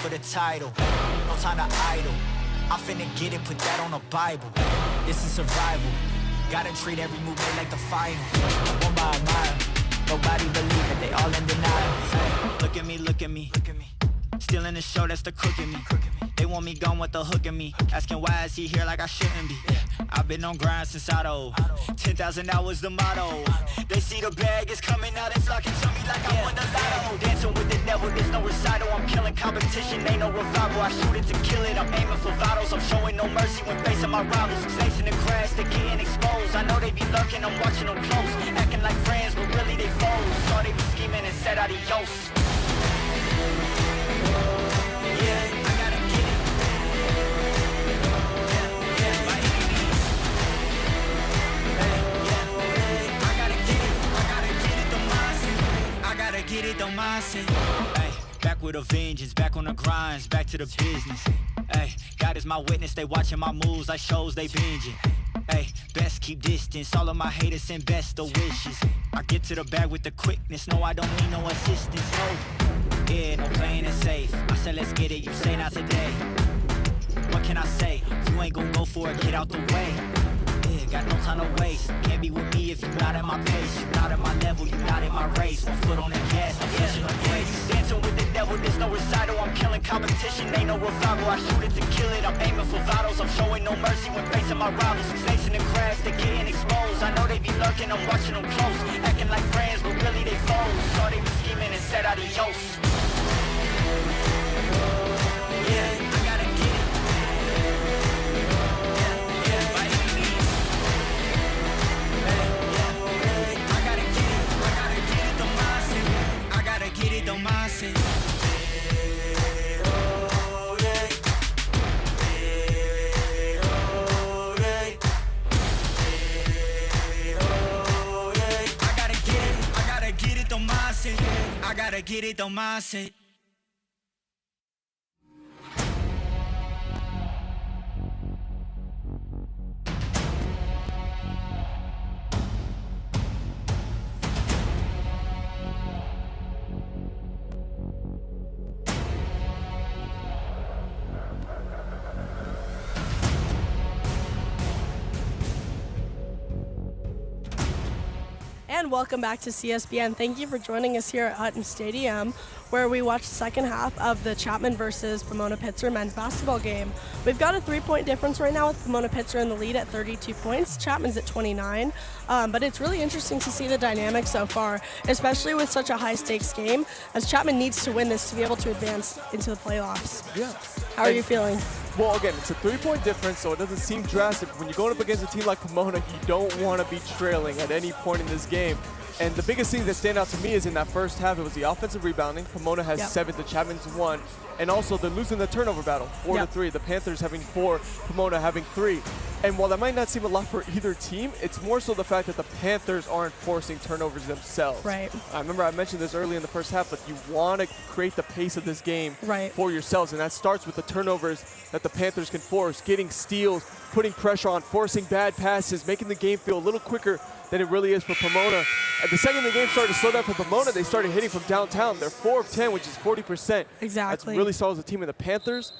for the title. No time to idle. I'm finna get it, put that on the Bible. This is survival. Gotta treat every move made like the final. One by a mile. Nobody believe it, they all in denial. Hey, look at me, look at me. Still in the show, that's the crook in me. They want me gone with the hook in me. Asking why is he here like I shouldn't be. I've been on grind since Auto. 10,000 hours the motto. They see the bag is coming out, they flocking to me like I won the lotto. Dancing with the devil, there's no recital. I'm killing competition, ain't no revival. I shoot it to kill it, I'm aiming for vitals. I'm showing no mercy when facing my rivals. Snakes in the grass, they getting exposed. I know they be lurking, I'm watching them close. Acting like friends, but really they foes. Saw they be scheming and said adios. Get it, don't mindset. Ay, back with a vengeance, back on the grinds, back to the business. Ay, God is my witness, they watching my moves like shows they binging. Ay, best keep distance, all of my haters send best of wishes. I get to the bag with the quickness, no I don't need no assistance, no. Yeah, no playing it safe, I said let's get it, you say not today. What can I say, you ain't gon' go for it, get out the way. Got no time to waste. Can't be with me if you're not at my pace. You're not at my level, you're not in my race. One foot on the gas, I'm pushing the brakes. Dancing with the devil, there's no recital. I'm killing competition, ain't no revival. I shoot it to kill it, I'm aiming for vitals. I'm showing no mercy when facing my rivals. Snakes in the grass, they getting exposed. I know they be lurking, I'm watching them close. Acting like friends, but really they foes. Saw they be scheming and said adios. I gotta get it, don't mindset. And welcome back to CSBN. Thank you for joining us here at Hutton Stadium, where we watched the second half of the Chapman versus Pomona Pitzer men's basketball game. We've got a 3-point difference right now with Pomona Pitzer in the lead at 32 points. Chapman's at 29. But it's really interesting to see the dynamic so far, especially with such a high-stakes game, as Chapman needs to win this to be able to advance into the playoffs. Yeah. How are you feeling? Well, again, it's a 3-point difference, so it doesn't seem drastic. When you're going up against a team like Pomona, you don't want to be trailing at any point in this game. And the biggest thing that stand out to me is in that first half, it was the offensive rebounding. Pomona has 7, the Chapman's 1. And also, they're losing the turnover battle, 4-3. The Panthers having 4, Pomona having 3. And while that might not seem a lot for either team, it's more so the fact that the Panthers aren't forcing turnovers themselves. Right. I remember I mentioned this early in the first half, but you want to create the pace of this game for yourselves. And that starts with the turnovers that the Panthers can force, getting steals, putting pressure on, forcing bad passes, making the game feel a little quicker than it really is for Pomona. The second the game started to slow down for Pomona, they started hitting from downtown. They're 4 of 10, which is 40%. Exactly. That's really solid as a team. And the Panthers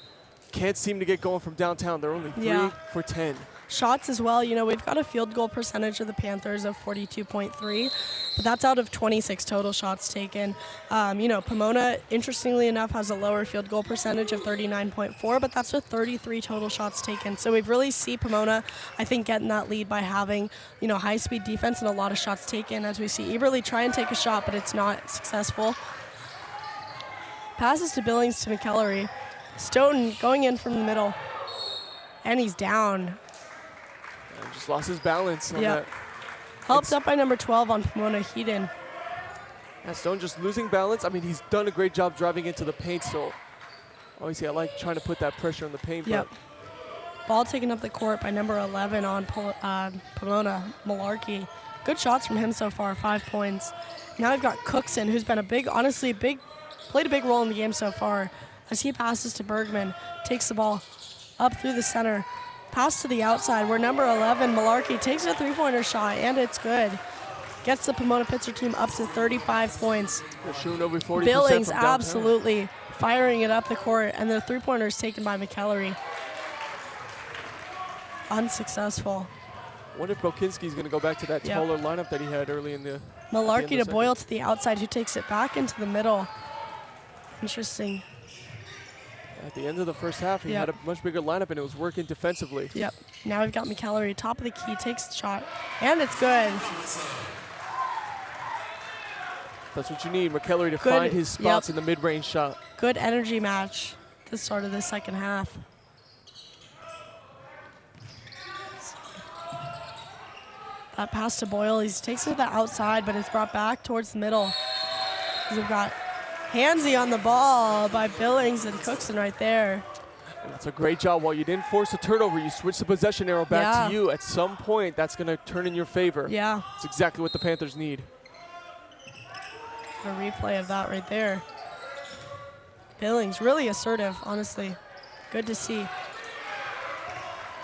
can't seem to get going from downtown. They're only 3 for 10. Shots as well. You know, we've got a field goal percentage of the Panthers of 42.3, but that's out of 26 total shots taken. You know, Pomona, interestingly enough, has a lower field goal percentage of 39.4, but that's with 33 total shots taken. So we've really seen Pomona, I think, getting that lead by having, you know, high-speed defense and a lot of shots taken, as we see Eberle try and take a shot, but it's not successful. Passes to Billings to McKellery. Stoughton going in from the middle, and he's down. Just lost his balance on that. Helped up by number 12 on Pomona, Heaton. Yeah, Stone just losing balance. I mean, he's done a great job driving into the paint, so obviously I like trying to put that pressure on the paint. Yep. Ball taken up the court by number 11 on Pomona, Malarkey. Good shots from him so far, 5 points. Now we've got Cookson, who's been played a big role in the game so far, as he passes to Bergman, takes the ball up through the center. Pass to the outside where number 11, Malarkey, takes a three-pointer shot, and it's good. Gets the Pomona Pitzer team up to 35 points. They're shooting over 40% Billings from downtown. absolutely firing it up the court, and the three-pointer is taken by McEllery. Unsuccessful. I wonder if Bokinski's going to go back to that taller lineup that he had early in the Malarkey to Boyle to the outside, who takes it back into the middle. Interesting. At the end of the first half, he had a much bigger lineup, and it was working defensively. Yep. Now we've got McEllery, top of the key, takes the shot, and it's good. That's what you need, McEllery, to find his spots in the mid-range shot. Good energy match at the start of the second half. That pass to Boyle, he takes it to the outside, but it's brought back towards the middle. We've got handsy on the ball by Billings and Cookson right there. And that's a great job. While you didn't force a turnover, you switched the possession arrow back to you. At some point, that's going to turn in your favor. Yeah. It's exactly what the Panthers need. A replay of that right there. Billings, really assertive, honestly. Good to see.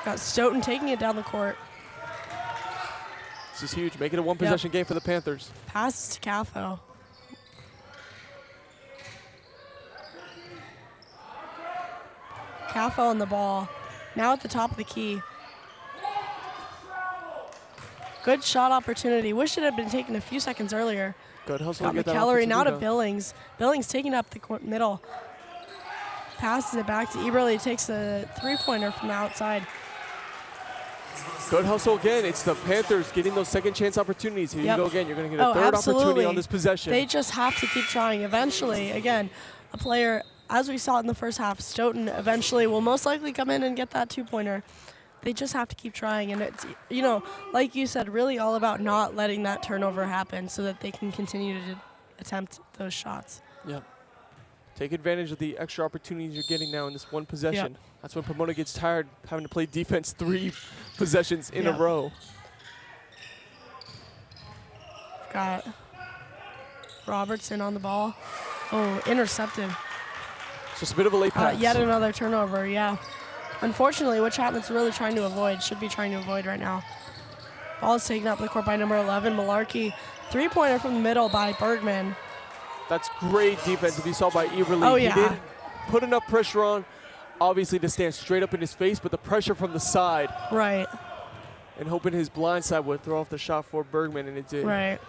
Got Stoughton taking it down the court. This is huge. Make it a one-possession game for the Panthers. Passes to Caffo. Caffo on the ball. Now at the top of the key. Good shot opportunity. Wish it had been taken a few seconds earlier. Good hustle. Got McEllery now to Billings. Billings taking up the middle. Passes it back to Eberle. Takes the three-pointer from the outside. Good hustle again. It's the Panthers getting those second chance opportunities. Here you go again. You're going to get a third opportunity on this possession. They just have to keep trying. Eventually, again, a player, as we saw in the first half, Stoughton eventually will most likely come in and get that two-pointer. They just have to keep trying. And it's, you know, like you said, really all about not letting that turnover happen so that they can continue to attempt those shots. Yep. Take advantage of the extra opportunities you're getting now in this one possession. Yep. That's when Pomona gets tired having to play defense 3 possessions in a row. Got Robertson on the ball. Oh, intercepted. It's just a bit of a late pass. Yet another turnover, yeah. Unfortunately, what Chapman's really trying to avoid, should be trying to avoid right now. Ball is taken up the court by number 11, Malarkey. Three-pointer from the middle by Bergman. That's great defense if you saw by Eberle. Oh, yeah. He didn't put enough pressure on, obviously, to stand straight up in his face, but the pressure from the side. Right. And hoping his blind side would throw off the shot for Bergman, and it did. Right.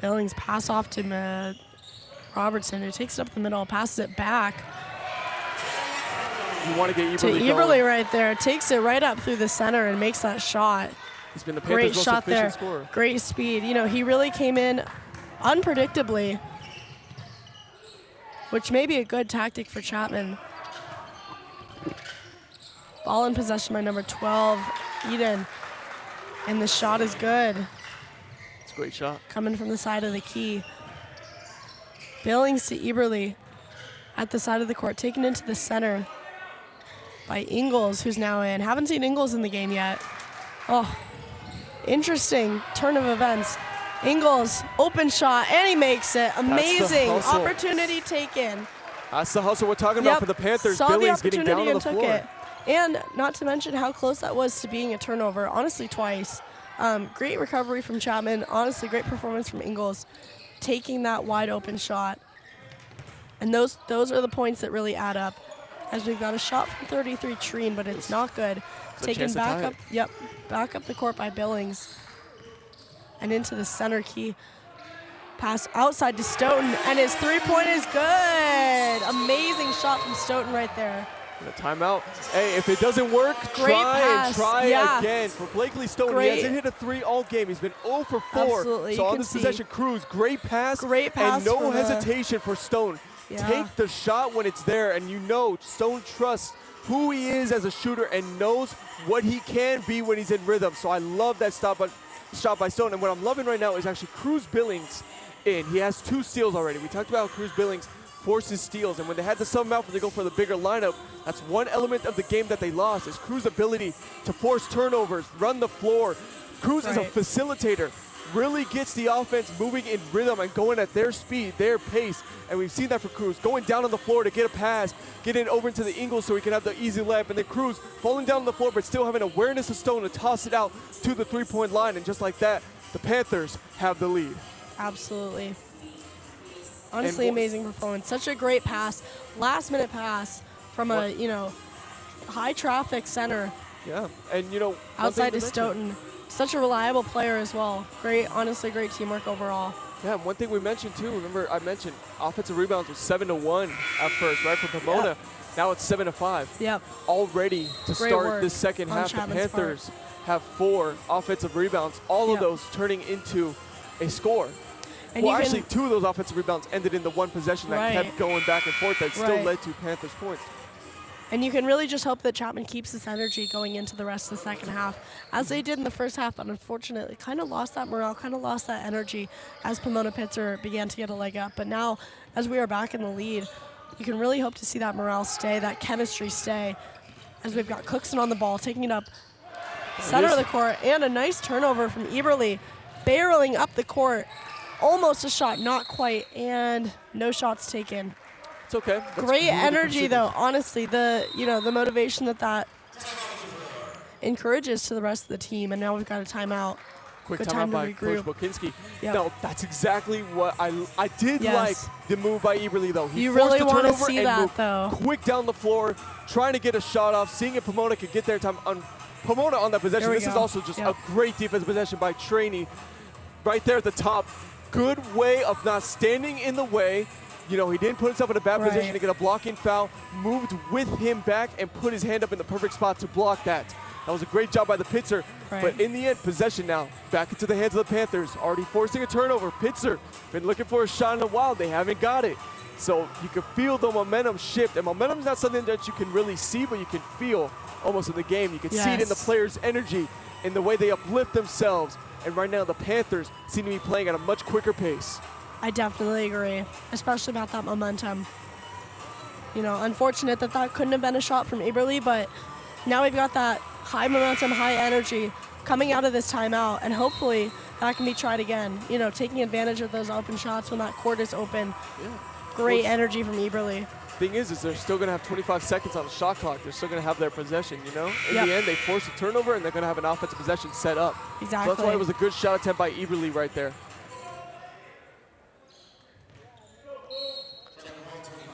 Billings pass off to Robertson, who takes it up the middle, passes it back. You want to get Eberle to Eberle right there. Takes it right up through the center and makes that shot. He's been the Panthers' most efficient scorer. Great speed. You know, he really came in unpredictably, which may be a good tactic for Chapman. Ball in possession by number 12, Eden. And the shot is good. It's a great shot. Coming from the side of the key. Billings to Eberle at the side of the court, taken into the center by Ingles, who's now in. Haven't seen Ingles in the game yet. Oh, interesting turn of events. Ingles, open shot, and he makes it. Amazing opportunity taken. That's the hustle we're talking about for the Panthers. Saw Billings the getting down on the took floor. it. And not to mention how close that was to being a turnover, honestly, twice. Great recovery from Chapman. Honestly, great performance from Ingles, taking that wide open shot. And those are the points that really add up. As we've got a shot from 33, Treen, but it's not good. Taken back up, back up the court by Billings. And into the center key. Pass outside to Stoughton, and his three-point is good. Amazing shot from Stoughton right there. And a timeout. Hey, if it doesn't work, try again. For Blakely Stoughton, he hasn't hit a 3 all game. He's been 0 for 4. Absolutely. So on this possession, Cruz, great pass and no hesitation for Stoughton. Yeah. Take the shot when it's there, and you know Stoughton trusts who he is as a shooter and knows what he can be when he's in rhythm. So I love that shot by Stoughton. And what I'm loving right now is actually Cruz Billings in. He has 2 steals already. We talked about how Cruz Billings forces steals, and when they had to sub him out for they go for the bigger lineup, that's one element of the game that they lost, is Cruz's ability to force turnovers, run the floor. Cruz is a facilitator, really gets the offense moving in rhythm and going at their speed, their pace, and we've seen that for Cruz, going down on the floor to get a pass, get it over into the Ingles so he can have the easy layup, and then Cruz falling down on the floor but still having awareness of Stone to toss it out to the three-point line, and just like that, the Panthers have the lead. Absolutely. Honestly, amazing performance. Such a great pass. Last-minute pass from a, high-traffic center. Yeah, and, Outside to Stoughton. Such a reliable player as well. Honestly, great teamwork overall. Yeah, and one thing we mentioned, too, remember I mentioned offensive rebounds was 7-1 at first, right, for Pomona. Yep. Now it's 7-5. Yep. All ready to Great start work this second on half. The Chapman's Panthers have 4 offensive rebounds, all of those turning into a score. And well, actually, 2 of those offensive rebounds ended in the one possession that kept going back and forth that still led to Panthers points. And you can really just hope that Chapman keeps this energy going into the rest of the second half, as they did in the first half, but unfortunately kind of lost that morale, kind of lost that energy as Pomona Pitzer began to get a leg up. But now, as we are back in the lead, you can really hope to see that morale stay, that chemistry stay, as we've got Cookson on the ball, taking it up center of the court, and a nice turnover from Eberle, barreling up the court. Almost a shot, not quite, and no shots taken. It's okay. That's great energy, considered. though. Honestly, the motivation that encourages to the rest of the team. And now we've got a timeout. Quick Good timeout time to by regroup. Coach Bokinski. Yep. No, that's exactly what I did like the move by Eberle, though. He you forced really the want to turnover see and that, moved though. quick down the floor, trying to get a shot off, seeing if Pomona could get there in time. On Pomona on that possession. This is also just a great defensive possession by Trainee. Right there at the top. Good way of not standing in the way. He didn't put himself in a bad position to get a blocking foul, moved with him back, and put his hand up in the perfect spot to block that. That was a great job by the Pitzer. But in the end, possession now. Back into the hands of the Panthers. Already forcing a turnover. Pitzer been looking for a shot in a while. They haven't got it. So you can feel the momentum shift. And momentum is not something that you can really see, but you can feel almost in the game. You can see it in the players' energy, in the way they uplift themselves. And right now, the Panthers seem to be playing at a much quicker pace. I definitely agree, especially about that momentum. Unfortunate that couldn't have been a shot from Eberle, but now we've got that high momentum, high energy coming out of this timeout, and hopefully that can be tried again. Taking advantage of those open shots when that court is open. Yeah. Great energy from Eberle. Thing is they're still going to have 25 seconds on the shot clock. They're still going to have their possession, In the end, they force a turnover, and they're going to have an offensive possession set up. Exactly. So that's why it was a good shot attempt by Eberle right there.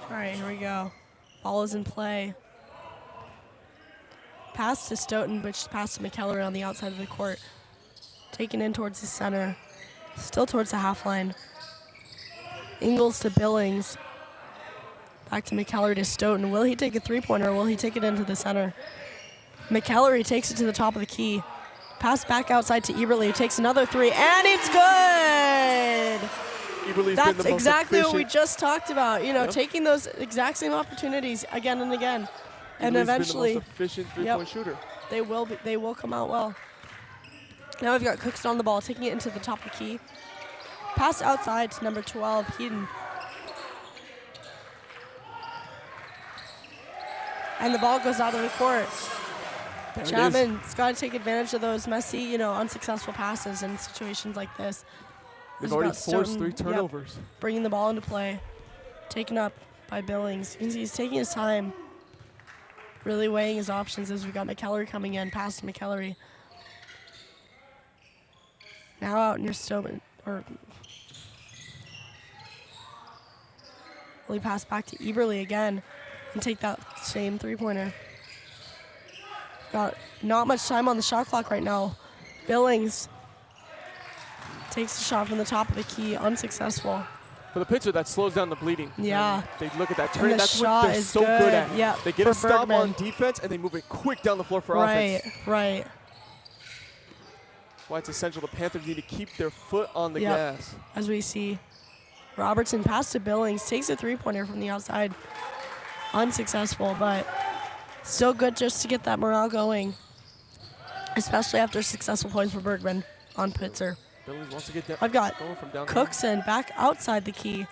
All right, here we go. Ball is in play. Pass to Stoughton, which pass to McKellar on the outside of the court. Taken in towards the center. Still towards the half line. Ingles to Billings. Back to McKellar to Stoughton. Will he take a three-pointer or will he take it into the center? McKellar takes it to the top of the key. Pass back outside to Eberle, who takes another three, and it's good! That's exactly what we just talked about. Taking those exact same opportunities again and again, and eventually, been the most efficient three-point shooter. They will come out well. Now we've got Cookson on the ball, taking it into the top of the key. Pass outside to number 12, Heaton. And the ball goes out of the court. Chapman's got to take advantage of those messy, unsuccessful passes in situations like this. They've already forced 3 turnovers. Bringing the ball into play. Taken up by Billings. He's taking his time. Really weighing his options as we've got McKellar coming in. Pass to McKellar. Now out near Stoughton. Will he pass back to Eberle again and take that same three-pointer? Got not much time on the shot clock right now. Billings takes the shot from the top of the key, unsuccessful. For the Pitzer, that slows down the bleeding. Yeah. They look at that turn. That's what they're so good good at. Yeah. They get a stop on defense, and they move it quick down the floor for offense. Right. That's why it's essential. The Panthers need to keep their foot on the gas. As we see, Robertson pass to Billings, takes a three-pointer from the outside. Unsuccessful, but still good just to get that morale going, especially after successful points for Bergman on Pitzer. Billings wants to get that. I've got going from down Cookson back outside the key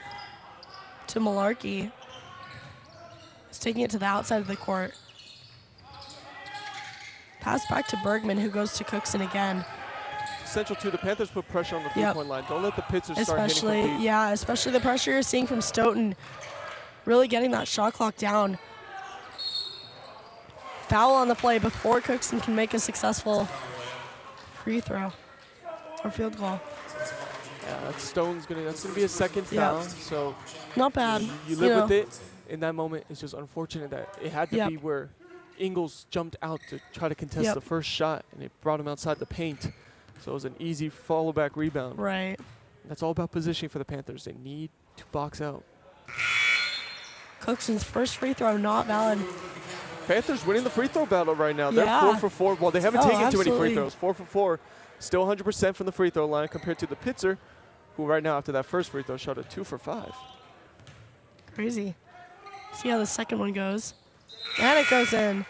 to Malarkey. He's taking it to the outside of the court. Pass back to Bergman, who goes to Cookson again. Essential too. The Panthers put pressure on the three-point line. Don't let the Pitzer start hitting from deep. Especially the pressure you're seeing from Stoughton. Really getting that shot clock down. Foul on the play before Cookson can make a successful free throw or field goal. Yeah, that's gonna be a second foul. So not bad. You live with it. In that moment, it's just unfortunate that it had to be where Ingles jumped out to try to contest the first shot, and it brought him outside the paint. So it was an easy follow-back rebound. Right. That's all about positioning for the Panthers. They need to box out. Cookson's first free throw not valid. Panthers winning the free throw battle right now. They're 4 for 4. Well, they haven't taken too many free throws. 4 for 4. Still 100% from the free throw line compared to the Pitzer, who right now after that first free throw shot a 2 for 5. Crazy. See how the second one goes. And it goes in.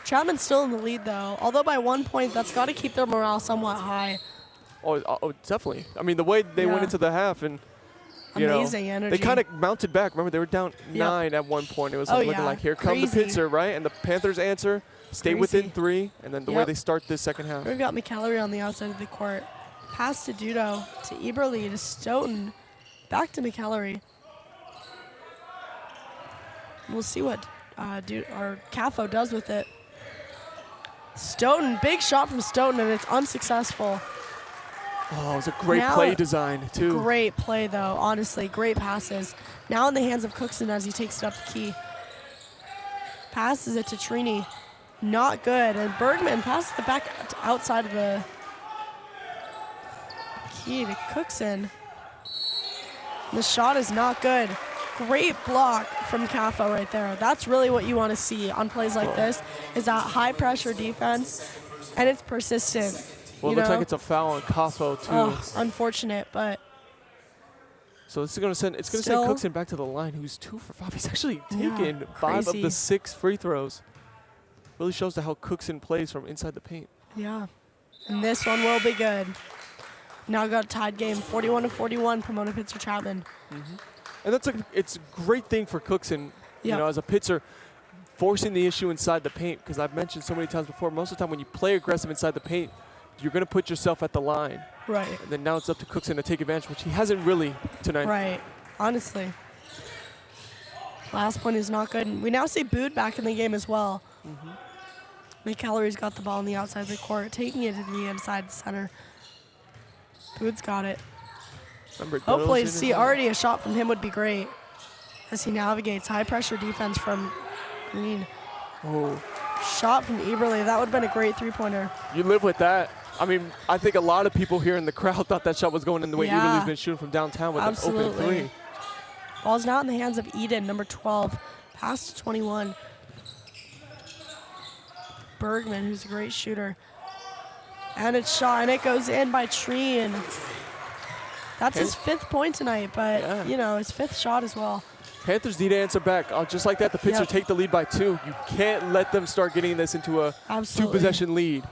Chapman's still in the lead, though. Although by 1 point, that's got to keep their morale somewhat high. Oh, definitely. I mean, the way they went into the half and amazing energy. They kind of mounted back. Remember, they were down 9 at one point. It was looking like, here come the Pitzer, right? And the Panthers answer, stay within 3, and then the way they start this second half. We've got McAllery on the outside of the court. Pass to Dudo, to Eberle, to Stoughton. Back to McAllery. We'll see what Caffo does with it. Stoughton, big shot from Stoughton, and it's unsuccessful. Oh, it was a great play design, too. Great play, though. Honestly, great passes. Now in the hands of Cookson as he takes it up the key. Passes it to Trini. Not good. And Bergman passes it back outside of the key to Cookson. The shot is not good. Great block from Caffo right there. That's really what you want to see on plays like this, is that high-pressure defense, and it's persistent. Well, it looks like it's a foul on Caffo, too. Oh, unfortunate, but... So this is going to send Cookson back to the line, who's 2 for 5. He's actually taken 5 of the 6 free throws. Really shows how Cookson plays from inside the paint. Yeah, and this one will be good. Now got a tied game, 41-41, Pomona Pitzer Chapman. And it's a great thing for Cookson, you know, as a Pitzer, forcing the issue inside the paint, because I've mentioned so many times before, most of the time when you play aggressive inside the paint, you're going to put yourself at the line. Right. And then now it's up to Cookson to take advantage, which he hasn't really tonight. Right, honestly. Last point is not good. And we now see Bood back in the game as well. McAllery's got the ball on the outside of the court, taking it to the inside center. Bood's got it. Hopefully to see already a shot from him would be great as he navigates high-pressure defense from Green. Oh. Shot from Eberle. That would have been a great three-pointer. You live with that. I mean, I think a lot of people here in the crowd thought that shot was going in the way Eberle's been shooting from downtown with an open 3. Ball's now in the hands of Eden, number 12. Pass to 21. Bergman, who's a great shooter. And it's shot, and it goes in by Treen. That's his 5th point tonight, but, you know, his 5th shot as well. Panthers need to answer back. Just like that, the Pitzer take the lead by 2. You can't let them start getting this into a 2-possession lead.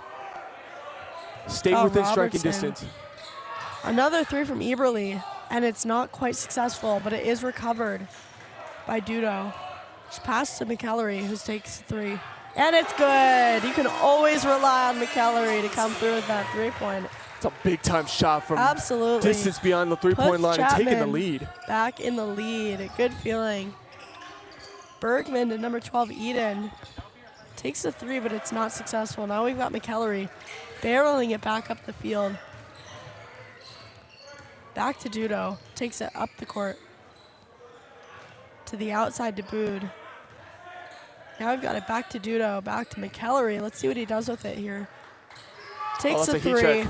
Stay within striking distance. Another 3 from Eberle, and it's not quite successful, but it is recovered by Dudo. Just pass to McAllery, who takes 3. And it's good. You can always rely on McAllery to come through with that 3-point. It's a big-time shot from distance beyond the 3-point line and taking the lead. Back in the lead. A good feeling. Bergman to number 12, Eden. Takes the 3, but it's not successful. Now we've got McAllery barreling it back up the field. Back to Dudo. Takes it up the court. To the outside to Bood. Now we've got it back to Dudo. Back to McAllery. Let's see what he does with it here. Takes the 3.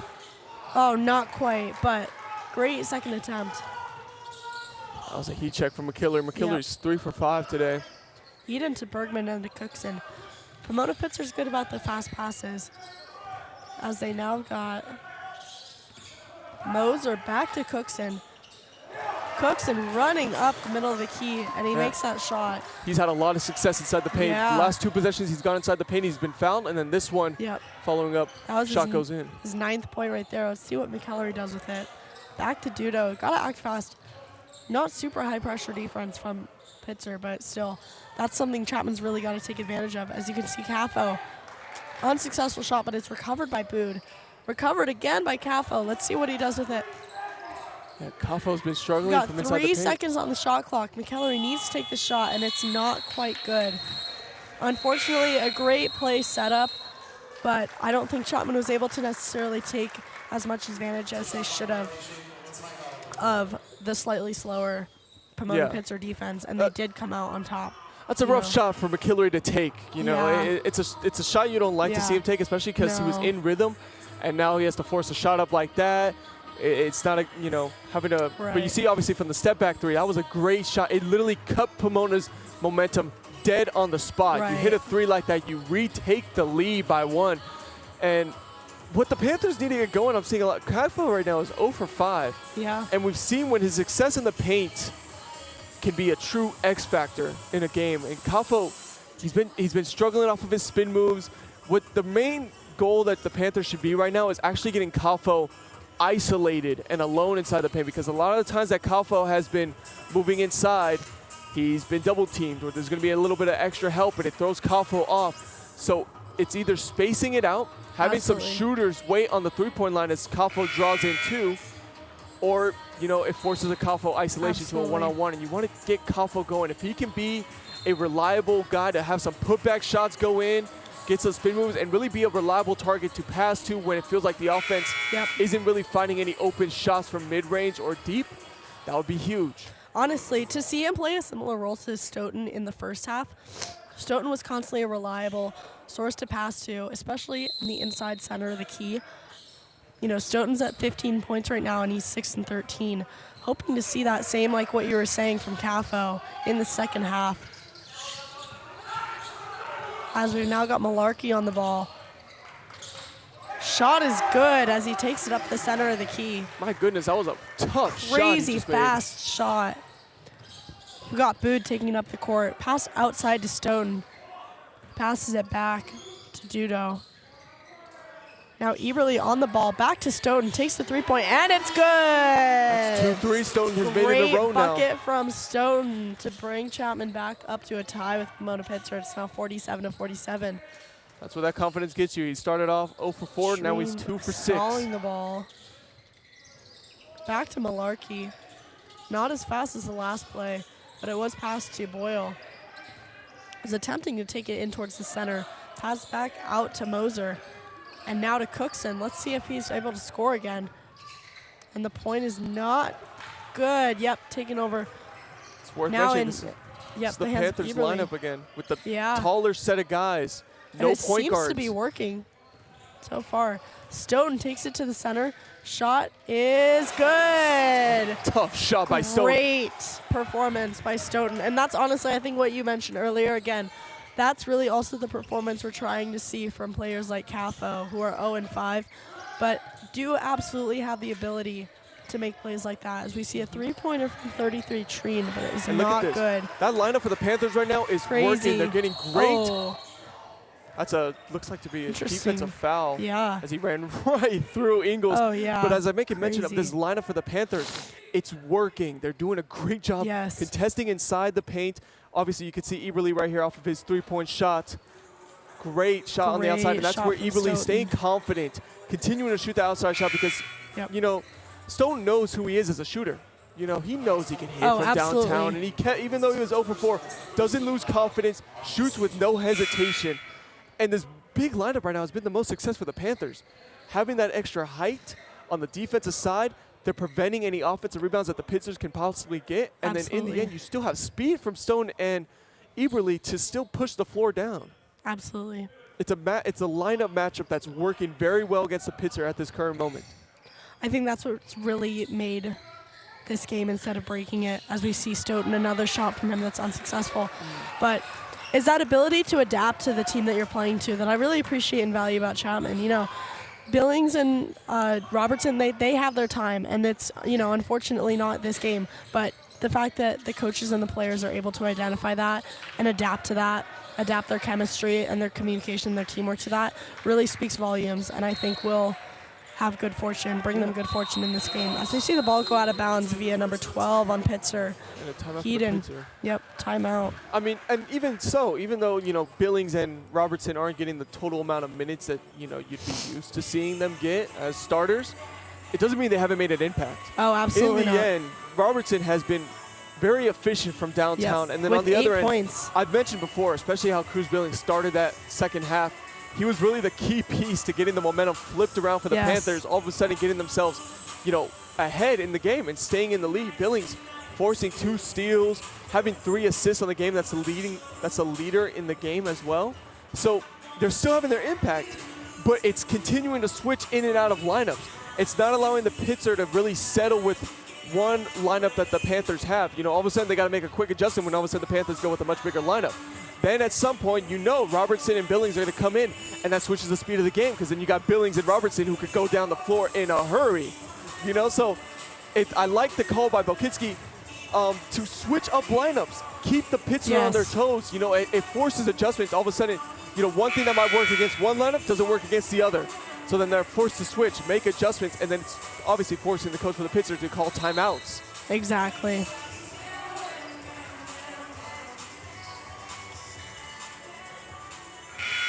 Oh, not quite, but great second attempt. That was a heat check from McKiller. McKiller's 3 for 5 today. Eden to Bergman and to Cookson. Pomona Pitzer's good about the fast passes, as they now got Moser back to Cookson. Cookson running up the middle of the key, and he makes that shot. He's had a lot of success inside the paint. The last 2 possessions he's gone inside the paint, he's been fouled, and then this one, following up, shot goes in. His 9th point right there. Let's see what McAllery does with it. Back to Dudo. Got to act fast. Not super high-pressure defense from Pitzer, but still, that's something Chapman's really got to take advantage of. As you can see, Caffo, unsuccessful shot, but it's recovered by Bood. Recovered again by Caffo. Let's see what he does with it. Yeah, Caffo's been struggling from inside the paint. 3 seconds on the shot clock. McAllery needs to take the shot, and it's not quite good. Unfortunately, a great play setup, but I don't think Chapman was able to necessarily take as much advantage as they should have. of the slightly slower Pomona Pitzer defense, and they did come out on top. That's a rough shot for McKillary to take. You know, it's a shot you don't like to see him take, especially because he was in rhythm, and now he has to force a shot up like that. It's not having a. Right. But you see, obviously, from the step back three, that was a great shot. It literally cut Pomona's momentum dead on the spot. Right. You hit a three like that, you retake the lead by 1, and what the Panthers need to get going, I'm seeing a lot. Kafo right now is 0 for 5. Yeah. And we've seen when his success in the paint can be a true X factor in a game. And Kafo, he's been struggling off of his spin moves. What the main goal that the Panthers should be right now is actually getting Kafo isolated and alone inside the paint, because a lot of the times that Kafo has been moving inside, he's been double teamed, or there's going to be a little bit of extra help, and it throws Kafo off. So it's either spacing it out, having some shooters wait on the three-point line as Kafo draws in too, or it forces a Kafo isolation to a one-on-one, and you want to get Kafo going. If he can be a reliable guy to have some putback shots go in, get some spin moves, and really be a reliable target to pass to when it feels like the offense isn't really finding any open shots from mid-range or deep, that would be huge. Honestly, to see him play a similar role to Stoughton in the first half, Stoughton was constantly a reliable source to pass to, especially in the inside center of the key. Stoughton's at 15 points right now, and he's 6 and 13. Hoping to see that same, like what you were saying, from Kafo in the second half. As we've now got Malarkey on the ball. Shot is good as he takes it up the center of the key. My goodness, that was a tough shot. Crazy fast shot. We got Bood taking it up the court. Pass outside to Stoughton. Passes it back to Dudo. Now Eberle on the ball. Back to Stoughton. Takes the three-point, and it's good. That's 2-3. Stoughton has made it in a row now. Great bucket from Stoughton to bring Chapman back up to a tie with Pomona Pitzer. It's now 47-47. That's what that confidence gets you. He started off 0 for 4. Now he's 2 for 6. Stalling the ball. Back to Malarkey. Not as fast as the last play, but it was passed to Boyle. Was attempting to take it in towards the center. Pass back out to Moser. And now to Cookson. Let's see if he's able to score again. And the point is not good. Yep, taking over. It's worth now mentioning. This is the Panthers lineup again with the taller set of guys. No point guards. It seems to be working so far. Stoughton takes it to the center. Shot is good. Tough shot by Stoughton. Great performance by Stoughton. And that's honestly, I think, what you mentioned earlier. Again, that's really also the performance we're trying to see from players like Kafo, who are 0 and 5, but do absolutely have the ability to make plays like that. As we see a three-pointer from 33 Treen, but it is not good. That lineup for the Panthers right now is working. They're getting great. Oh. That's looks like to be a defensive foul. Yeah. As he ran right through Ingles. Oh, yeah. But as I make a mention of this lineup for the Panthers, it's working. They're doing a great job contesting inside the paint. Obviously, you can see Eberle right here off of his three-point shot. Great shot on the outside, and that's where Eberle's staying confident, continuing to shoot the outside shot because, Stoughton knows who he is as a shooter. He knows he can hit from downtown, and he can't, even though he was 0 for 4, doesn't lose confidence, shoots with no hesitation. And this big lineup right now has been the most success for the Panthers. Having that extra height on the defensive side, they're preventing any offensive rebounds that the Pitzers can possibly get. And then in the end, you still have speed from Stone and Eberle to still push the floor down. Absolutely. It's a lineup matchup that's working very well against the Pitzer at this current moment. I think that's what's really made this game instead of breaking it, as we see Stoughton, another shot from him that's unsuccessful. But is that ability to adapt to the team that you're playing to that I really appreciate and value about Chapman. Billings and Robertson, they have their time, and it's, unfortunately not this game, but the fact that the coaches and the players are able to identify that and adapt to that, adapt their chemistry and their communication, their teamwork to that, really speaks volumes, and I think will have good fortune, bring them good fortune in this game. As we see the ball go out of bounds via number 12 on Pitzer. Heaton. Yep, timeout. I mean, and even so, even though, Billings and Robertson aren't getting the total amount of minutes that, you'd be used to seeing them get as starters, it doesn't mean they haven't made an impact. Oh, absolutely not. In the end, Robertson has been very efficient from downtown. Yes, and then with on the other 8 end, points. I've mentioned before, especially how Cruz Billings started that second half. He was really the key piece to getting the momentum flipped around for the Panthers, all of a sudden getting themselves, ahead in the game and staying in the lead. Billings forcing 2 steals, having 3 assists on the game. That's a leader in the game as well. So they're still having their impact, but it's continuing to switch in and out of lineups. It's not allowing the Pitzer to really settle with one lineup that the Panthers have. You know, all of a sudden they got to make a quick adjustment when all of a sudden the Panthers go with a much bigger lineup. Then at some point, you know Robertson and Billings are going to come in, and that switches the speed of the game, because then you got Billings and Robertson who could go down the floor in a hurry. You know, so I like the call by Belkitsky to switch up lineups, keep the Pitzer on their toes. You know, it forces adjustments. All of a sudden, you know, one thing that might work against one lineup doesn't work against the other. So then they're forced to switch, make adjustments, and then it's obviously forcing the coach for the Pitzer to call timeouts. Exactly.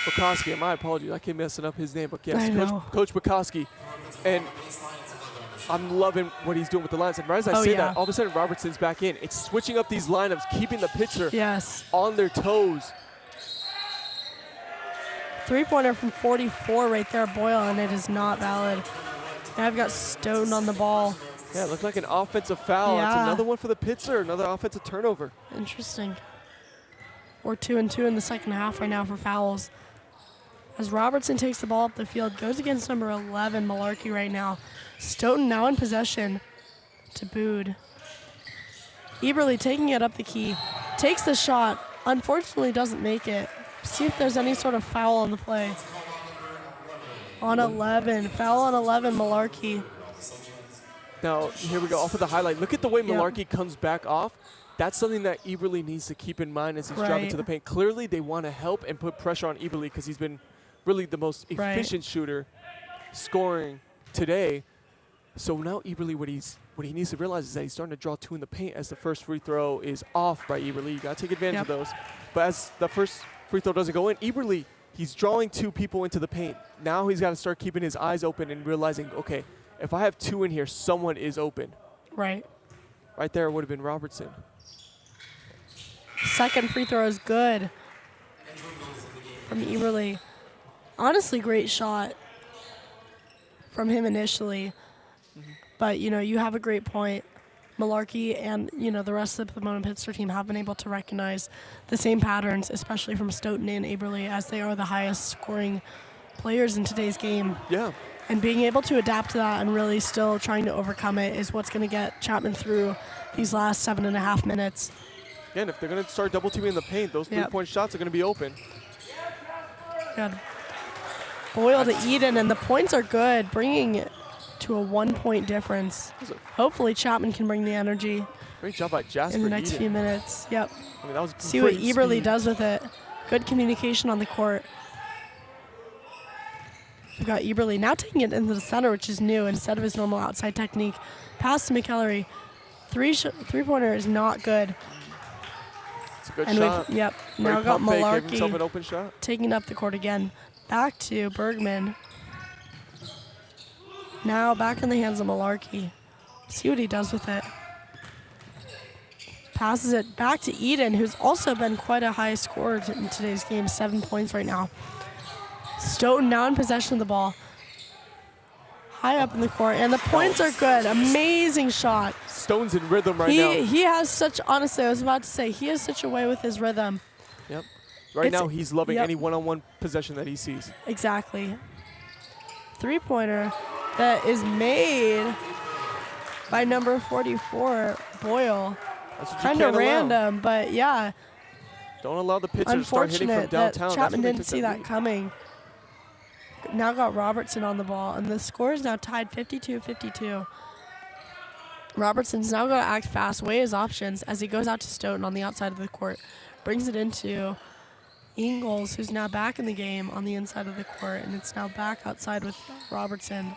Bukowski, my apologies, I keep messing up his name, but yes, Coach Bukowski. And I'm loving what he's doing with the lines. And right as I say that, all of a sudden Robertson's back in. It's switching up these lineups, keeping the Pitzer on their toes. 3-pointer from 44 right there, Boyle, and it is not valid. Now I've got Stoughton on the ball. Yeah, it looked like an offensive foul. Yeah. It's another one for the Pitzer, another offensive turnover. Interesting. We're 2-2 in the second half right now for fouls. As Robertson takes the ball up the field, goes against number 11, Malarkey right now. Stoughton now in possession to Bood. Eberle taking it up the key. Takes the shot. Unfortunately doesn't make it. See if there's any sort of foul on the play. On 11. Foul on 11, Malarkey. Now, here we go, off of the highlight. Look at the way Malarkey comes back off. That's something that Eberle needs to keep in mind as he's driving to the paint. Clearly, they want to help and put pressure on Eberle because he's been really the most efficient shooter scoring today. So now Eberle, what he needs to realize is that he's starting to draw 2 in the paint as the first free throw is off by Eberle. You got to take advantage of those. But as the first free throw doesn't go in, Eberle, he's drawing 2 people into the paint. Now he's got to start keeping his eyes open and realizing, okay, if I have 2 in here, someone is open. Right. Right there would have been Robertson. Second free throw is good from Eberle. Honestly, great shot from him initially. But, you know, you have a great point. Malarkey and, you know, the rest of the Pomona Pitzer team have been able to recognize the same patterns, especially from Stoughton and Eberle, as they are the highest scoring players in today's game. Yeah. And being able to adapt to that and really still trying to overcome it is what's going to get Chapman through these last 7.5 minutes. Again, if they're going to start double teaming in the paint, those 3-point shots are going to be open. Good. Boyle to Eden, and the points are good, bringing it to a 1-point difference. Hopefully Chapman can bring the energy. Great job by Jasper in the next Eden. few minutes. Yep. I mean, that was see what Eberle does with it. Good communication on the court. We've got Eberle now taking it into the center, which is new, instead of his normal outside technique. Pass to McEllery. Three-pointer is not good. It's a good and shot. Now got Malarkey an open shot. Taking up the court again. Back to Bergman. Now back in the hands of Malarkey. See what he does with it. Passes it back to Eden, who's also been quite a high scorer in today's game, 7 points right now. Stoughton now in possession of the ball. High up in the court, and the points are good. Amazing shot. Stoughton's in rhythm right now. He has such, honestly, I was about to say, he has such a way with his rhythm. Yep. Right now, he's loving any one-on-one possession that he sees. Exactly. 3-pointer that is made by number 44, Boyle. Kind of random, but yeah. Don't allow the Pitzer to start hitting from downtown. That Chapman didn't see that coming. Now got Robertson on the ball, and the score is now tied 52-52. Robertson's now going to act fast, weigh his options as he goes out to Stoughton on the outside of the court. Brings it into Ingles, who's now back in the game on the inside of the court, and it's now back outside with Robertson.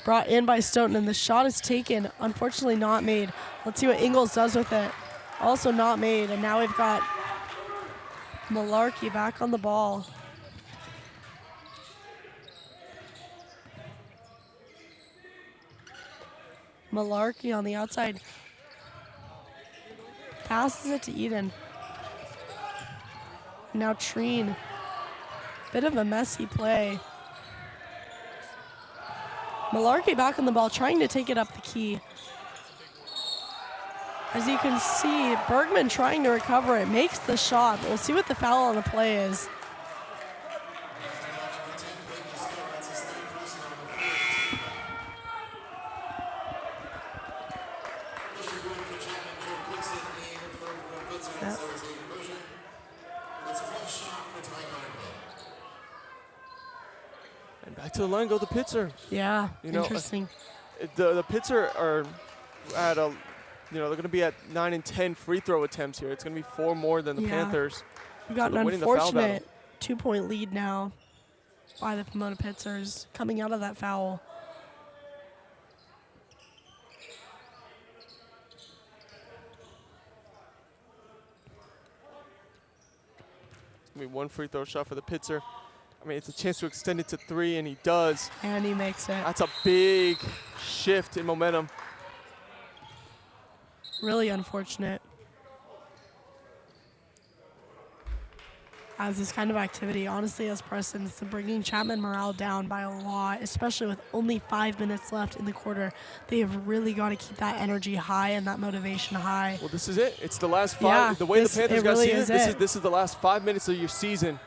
Brought in by Stoughton, and the shot is taken, unfortunately not made. Let's see what Ingles does with it. Also not made, and now we've got Malarkey back on the ball. Malarkey on the outside. Passes it to Eden. Now Treen. Bit of a messy play. Malarkey back on the ball, trying to take it up the key. As you can see, Bergman trying to recover it, makes the shot, but we'll see what the foul on the play is. Yep. And back to the line go the Pitzer. Yeah, You know, interesting. The Pitzer are at a, they're going to be at 9 and 10 free throw attempts here. It's going to be 4 more than the Panthers. We've got So an they're winning the foul unfortunate 2-point lead now by the Pomona Pitzers coming out of that foul. It's going to be 1 free throw shot for the Pitzer. I mean, it's a chance to extend it to 3, and he does. And he makes it. That's a big shift in momentum. Really unfortunate. As this kind of activity honestly has precedence to bringing Chapman morale down by a lot, especially with only 5 minutes left in the quarter. They have really got to keep that energy high and that motivation high. Well, this is it. It's the last 5. Yeah, the way the Panthers got to see this is the last 5 minutes of your season.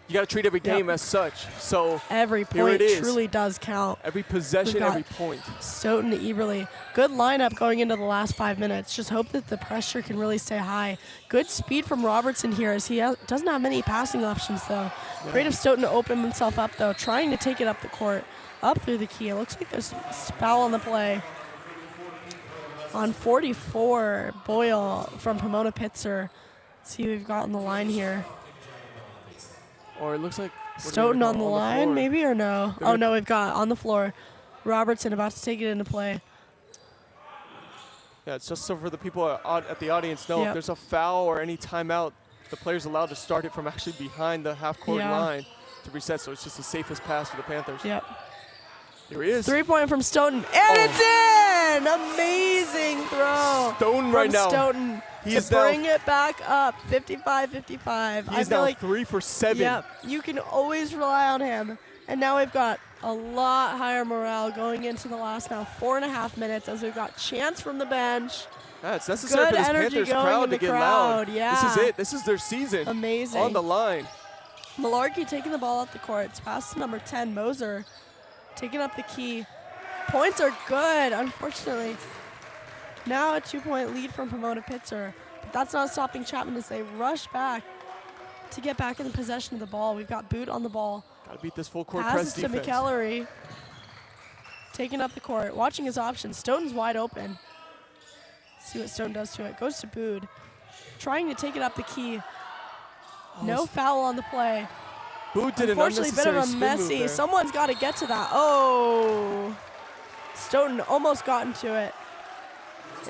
You got to treat every game as such. So every point truly does count. Every possession, every point. Stoughton, Eberle. Good lineup going into the last 5 minutes. Just hope that the pressure can really stay high. Good speed from Robertson here as he doesn't have many passing options, though. Yeah. Great of Stoughton to open himself up, though, trying to take it up the court, up through the key. It looks like there's a foul on the play. On 44, Boyle from Pomona Pitzer. Let's see who we've got on the line here. Or it looks like Stoughton on the line, maybe, or no? Oh, no, we've got on the floor. Robertson about to take it into play. Yeah, it's just so for the people at the audience know if there's a foul or any timeout, the player's allowed to start it from actually behind the half-court line to reset, so it's just the safest pass for the Panthers. Yep. Here he is. 3-point from Stoughton, and it's in! Amazing throw. Stoughton right now. Stoughton. He to bring it back up, 55-55. He's now like 3 for 7. Yep, you can always rely on him. And now we've got a lot higher morale going into the last 4.5 minutes as we've got chants from the bench. That's necessary for this Panthers crowd to get loud. Yeah. This is it. This is their season. Amazing. On the line. Malarkey taking the ball up the court. It's past to number 10, Moser, taking up the key. Points are good, unfortunately. Now a 2-point lead from Pomona Pitzer. But that's not stopping Chapman as they rush back to get back in the possession of the ball. We've got Boot on the ball. Got to beat this full court press defense. Passes to McEllery. Taking up the court, watching his options. Stoughton's wide open. See what Stoughton does to it. Goes to Boot. Trying to take it up the key. No foul on the play. Boot did an unnecessary bit of a spin messy. move there. Someone's got to get to that. Oh. Stoughton almost got into it.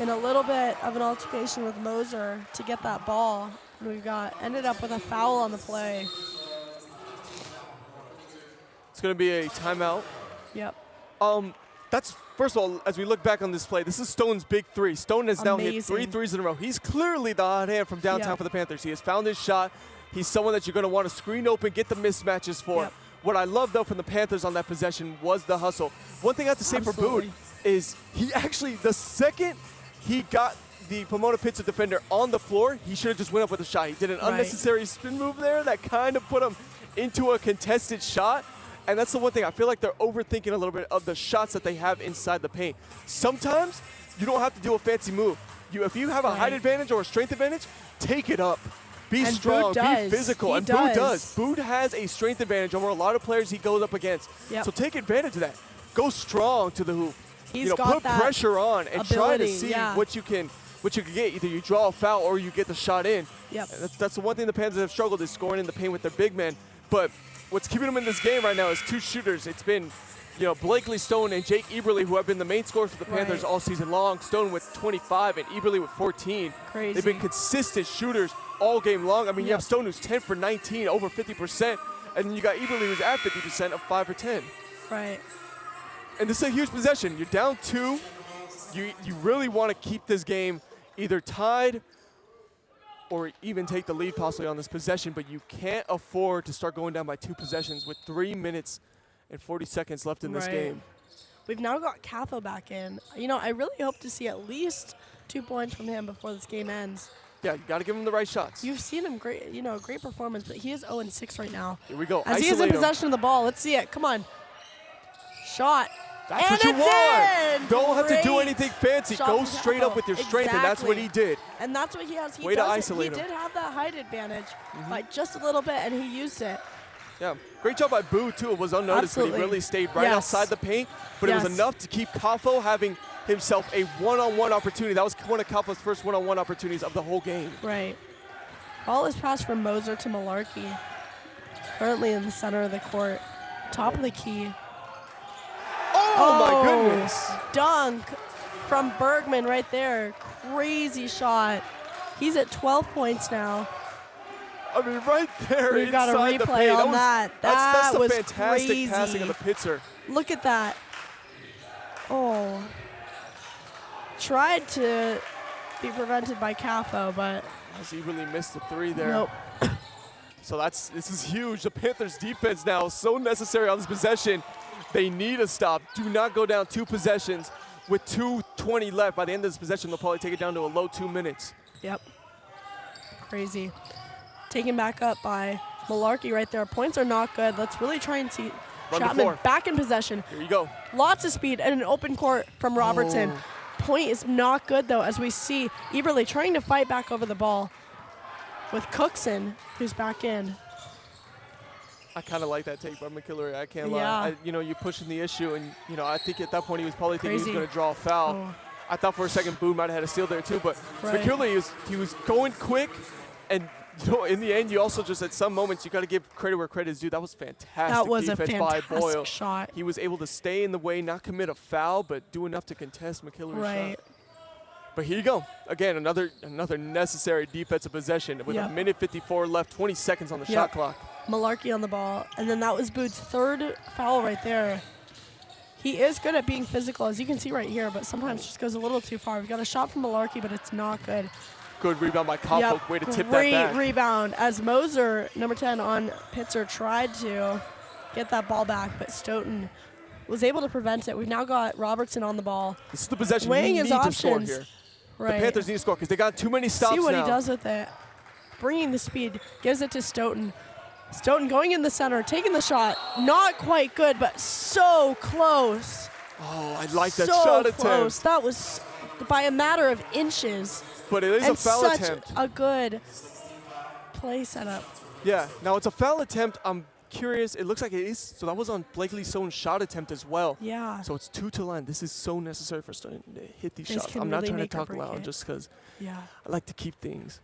In a little bit of an altercation with Moser to get that ball. And we've ended up with a foul on the play. It's going to be a timeout. Yep. That's, first of all, as we look back on this play, this is Stoughton's big 3. Stoughton has now hit 3 threes in a row. He's clearly the hot hand from downtown for the Panthers. He has found his shot. He's someone that you're going to want to screen open, get the mismatches for. Yep. What I love, though, from the Panthers on that possession was the hustle. One thing I have to say for Boot is he actually, the second he got the Pomona Pitzer defender on the floor, he should have just went up with a shot. He did an unnecessary spin move there that kind of put him into a contested shot. And that's the one thing. I feel like they're overthinking a little bit of the shots that they have inside the paint. Sometimes you don't have to do a fancy move. If you have a height advantage or a strength advantage, take it up. Be strong, be physical. And Boot does. Boot has a strength advantage over a lot of players he goes up against. Yep. So take advantage of that. Go strong to the hoop. He's got put pressure on and try to see what you can get. Either you draw a foul or you get the shot in. Yep. That's the one thing the Panthers have struggled is scoring in the paint with their big men. But what's keeping them in this game right now is 2 shooters. It's been, Blakely Stone and Jake Eberle, who have been the main scorers for the Panthers all season long. Stone with 25 and Eberle with 14. Crazy. They've been consistent shooters all game long. I mean, you have Stone who's 10 for 19, over 50%, and then you got Eberle who's at 50% of 5 for 10. Right. And this is a huge possession. You're down 2. You really want to keep this game either tied or even take the lead possibly on this possession, but you can't afford to start going down by 2 possessions with 3 minutes and 40 seconds left in this game. We've now got Capo back in. You know, I really hope to see at least 2 points from him before this game ends. Yeah, you got to give him the right shots. You've seen him great, you know, great performance, but he is 0-6 right now. Here we go. As he is in possession of the ball. Let's see it. Come on. Shot. That's and what you want. In. Don't have to do Great anything fancy. shot Go from straight Capo. up with your strength, and that's what he did. And that's what he has. He Way to does isolate He him. did have that height advantage by just a little bit, and he used it. Yeah, great job by Boo, too. It was unnoticed, but Absolutely. he really stayed right outside the paint. But it was enough to keep Capo having himself a one-on-one opportunity. That was one of Capo's first one-on-one opportunities of the whole game. Right. Ball is passed from Moser to Malarkey. Currently in the center of the court. Top of the key. Oh, my goodness. Dunk from Bergman right there. Crazy shot. He's at 12 points now. I mean, right there We've got a inside the replay paint. on that. That's the was fantastic crazy. passing of the Pitzer. Look at that. Oh. Tried to be prevented by Capo, but He really missed the three there. nope. So this is huge. The Panthers' defense now is so necessary on this possession. They need a stop. Do not go down 2 possessions with 2:20 left. By the end of this possession, they'll probably take it down to a low 2 minutes. Yep. Crazy. Taken back up by Malarkey right there. Points are not good. Let's really try and see Run the Chapman floor. back in possession. Here you go. Lots of speed and an open court from Robertson. Point is not good, though, as we see Eberle trying to fight back over the ball with Cookson, who's back in. I kind of like that take by McKillary. I can't Yeah. lie. You're pushing the issue, and I think at that point he was probably thinking he Crazy. was going to draw a foul. Oh. I thought for a second Boone might have had a steal there too, but Right. McKillary he was going quick, and in the end, you also just at some moments you got to give credit where credit is due. That was fantastic. That was a defense by Boyle. fantastic shot. He was able to stay in the way, not commit a foul, but do enough to contest McKillary's Right. shot. But here you go. Again, another necessary defensive possession with a minute 54 left, 20 seconds on the shot clock. Malarkey on the ball. And then that was Booth's third foul right there. He is good at being physical, as you can see right here, but sometimes just goes a little too far. We've got a shot from Malarkey, but it's not good. Good rebound by Capo. Way to tip that Great back. rebound as Moser, number 10 on Pitzer, tried to get that ball back, but Stoughton was able to prevent it. We've now got Robertson on the ball. This is the possession Weighing you his need to score options. here. Right. The Panthers need to score because they got too many stops See what now. he does with it. Bringing the speed, gives it to Stoughton. Stoughton going in the center, taking the shot. Not quite good, but so close. Oh, I like that so shot close. attempt. That was by a matter of inches. But it is and a foul such attempt. a good play setup. Yeah, now it's a foul attempt. I'm curious. It looks like it is. So that was on Blakely Stone's shot attempt as well. Yeah. So it's 2 to line. This is so necessary for Stone to hit these This shots. can I'm not really trying to make or talk break loud it. just because Yeah. I like to keep things,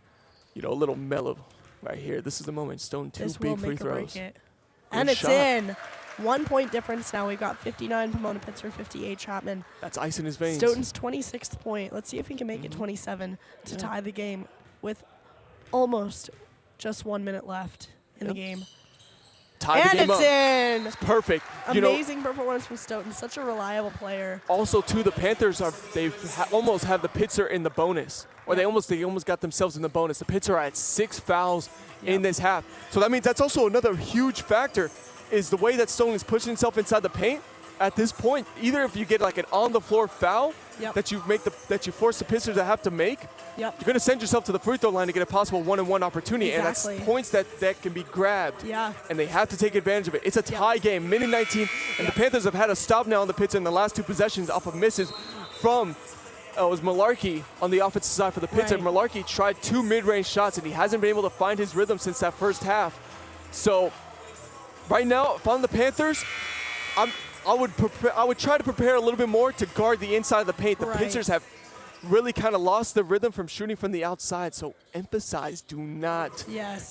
a little mellow right here. This is the moment. Stone 2 This will big free make or break throws. it. Good And it's shot. in. 1 point difference now. We've got 59 Pomona Pitzer, 58 Chapman. That's ice in his veins. Stoughton's 26th point. Let's see if he can make it 27 to tie the game with almost just 1 minute left in the game. Tie And the game it's up. in. It's perfect. Amazing performance from Stoughton. Such a reliable player. Also, too, the Panthers almost have the Pitzer in the bonus, or they almost got themselves in the bonus. The Pitzer are at 6 fouls in this half, so that means that's also another huge factor, is the way that Stone is pushing himself inside the paint. At this point, either if you get like an on-the-floor foul that you force the Pitzer to have to make, you're going to send yourself to the free throw line to get a possible 1-on-1 opportunity, and that's points that can be grabbed. And they have to take advantage of it. It's a tie game, minute 19, and the Panthers have had a stop now on the Pitzer in the last 2 possessions off of misses from. It was Malarkey on the offensive side for the Pitzer. Malarkey tried 2 mid-range shots, and he hasn't been able to find his rhythm since that first half. So right now, if I'm the Panthers, I would try to prepare a little bit more to guard the inside of the paint. The Pitzers have really kind of lost the rhythm from shooting from the outside. So emphasize, do not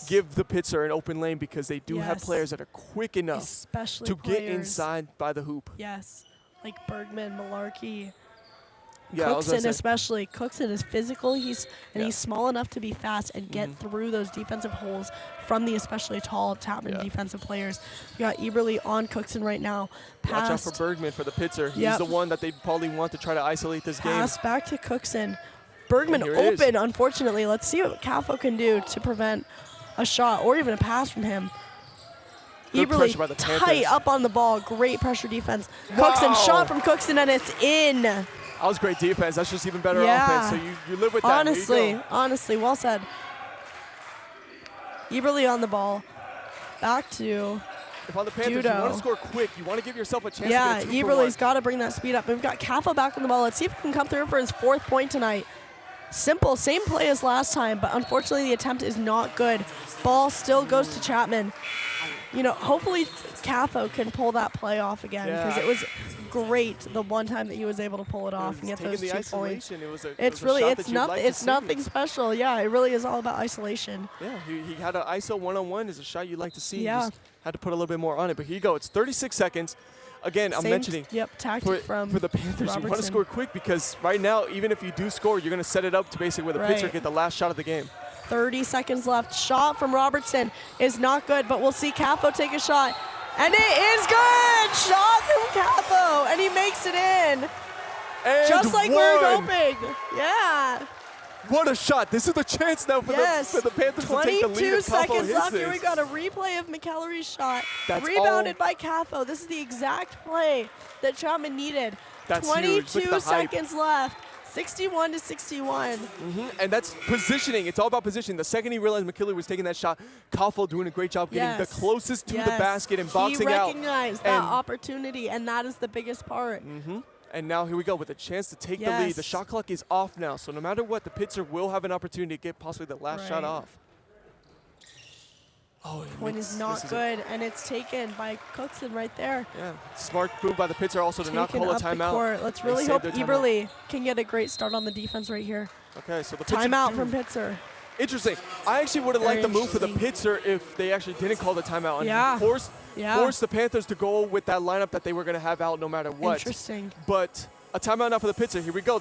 give the Pitzer an open lane, because they do have players that are quick enough to get inside by the hoop. Yes, like Bergman, Malarkey. Yeah, Cookson especially. Cookson is physical. He's small enough to be fast and get through those defensive holes from the especially tall Chapman defensive players. We got Eberle on Cookson right now. Watch out for Bergman for the Pitzer. He's the one that they probably want to try to isolate this game. Pass back to Cookson. Bergman open, unfortunately. Let's see what Capo can do to prevent a shot or even a pass from him. Good pressure by the Panthers. tight up on the ball. Great pressure defense. Wow. Cookson, shot from Cookson, and it's in. That was great defense. That's just even better Yeah. offense. So you live with that. Honestly, well said. Eberle on the ball. Back to If on the Panthers, you want to score quick, you want to give yourself a chance yeah, to get a 2-for-1. Eberle's got to bring that speed up. We've got Kaffa back on the ball. Let's see if he can come through for his 4th point tonight. Simple, same play as last time, but unfortunately the attempt is not good. Ball still goes to Chapman. You know, hopefully Kaffa can pull that play off again, because it was great the one time that he was able to pull it off and get those 2 points. It's nothing special. Yeah, it really is all about isolation. Yeah, he had an ISO one-on-one. Is a shot you like to see. Yeah. He just had to put a little bit more on it. But here you go. It's 36 seconds. Again, I'm mentioning tactic for the Panthers, Robertson. you want to score quick, because right now, even if you do score, you're going to set it up to basically where the Pitzer get the last shot of the game. 30 seconds left. Shot from Robertson is not good, but we'll see Capo take a shot. And it is good! Shot from Capo, and he makes it in. And just like we were hoping. Yeah. What a shot. This is the chance now for the Panthers to take the lead. 22 seconds left. Here we got a replay of McEllery's shot. Rebounded by Capo. This is the exact play that Chapman needed. That's 22 seconds left. 61 to 61. And that's positioning. It's all about positioning. The second he realized McEllery was taking that shot, Koffel doing a great job getting the closest to the basket and boxing out. He recognized that opportunity, and that is the biggest part. And now here we go with a chance to take the lead. The shot clock is off now, so no matter what, the Pitzer will have an opportunity to get possibly the last shot off. Oh, point is not good, and it's taken by Cookson right there. Yeah, smart move by the Pitzer also to not call a timeout. Let's really hope Eberle can get a great start on the defense right here. Okay, so the timeout from Pitzer. Interesting. I actually would have liked the move for the Pitzer if they actually didn't call the timeout and force the Panthers to go with that lineup that they were going to have out no matter what. Interesting. But a timeout now for the Pitzer. Here we go.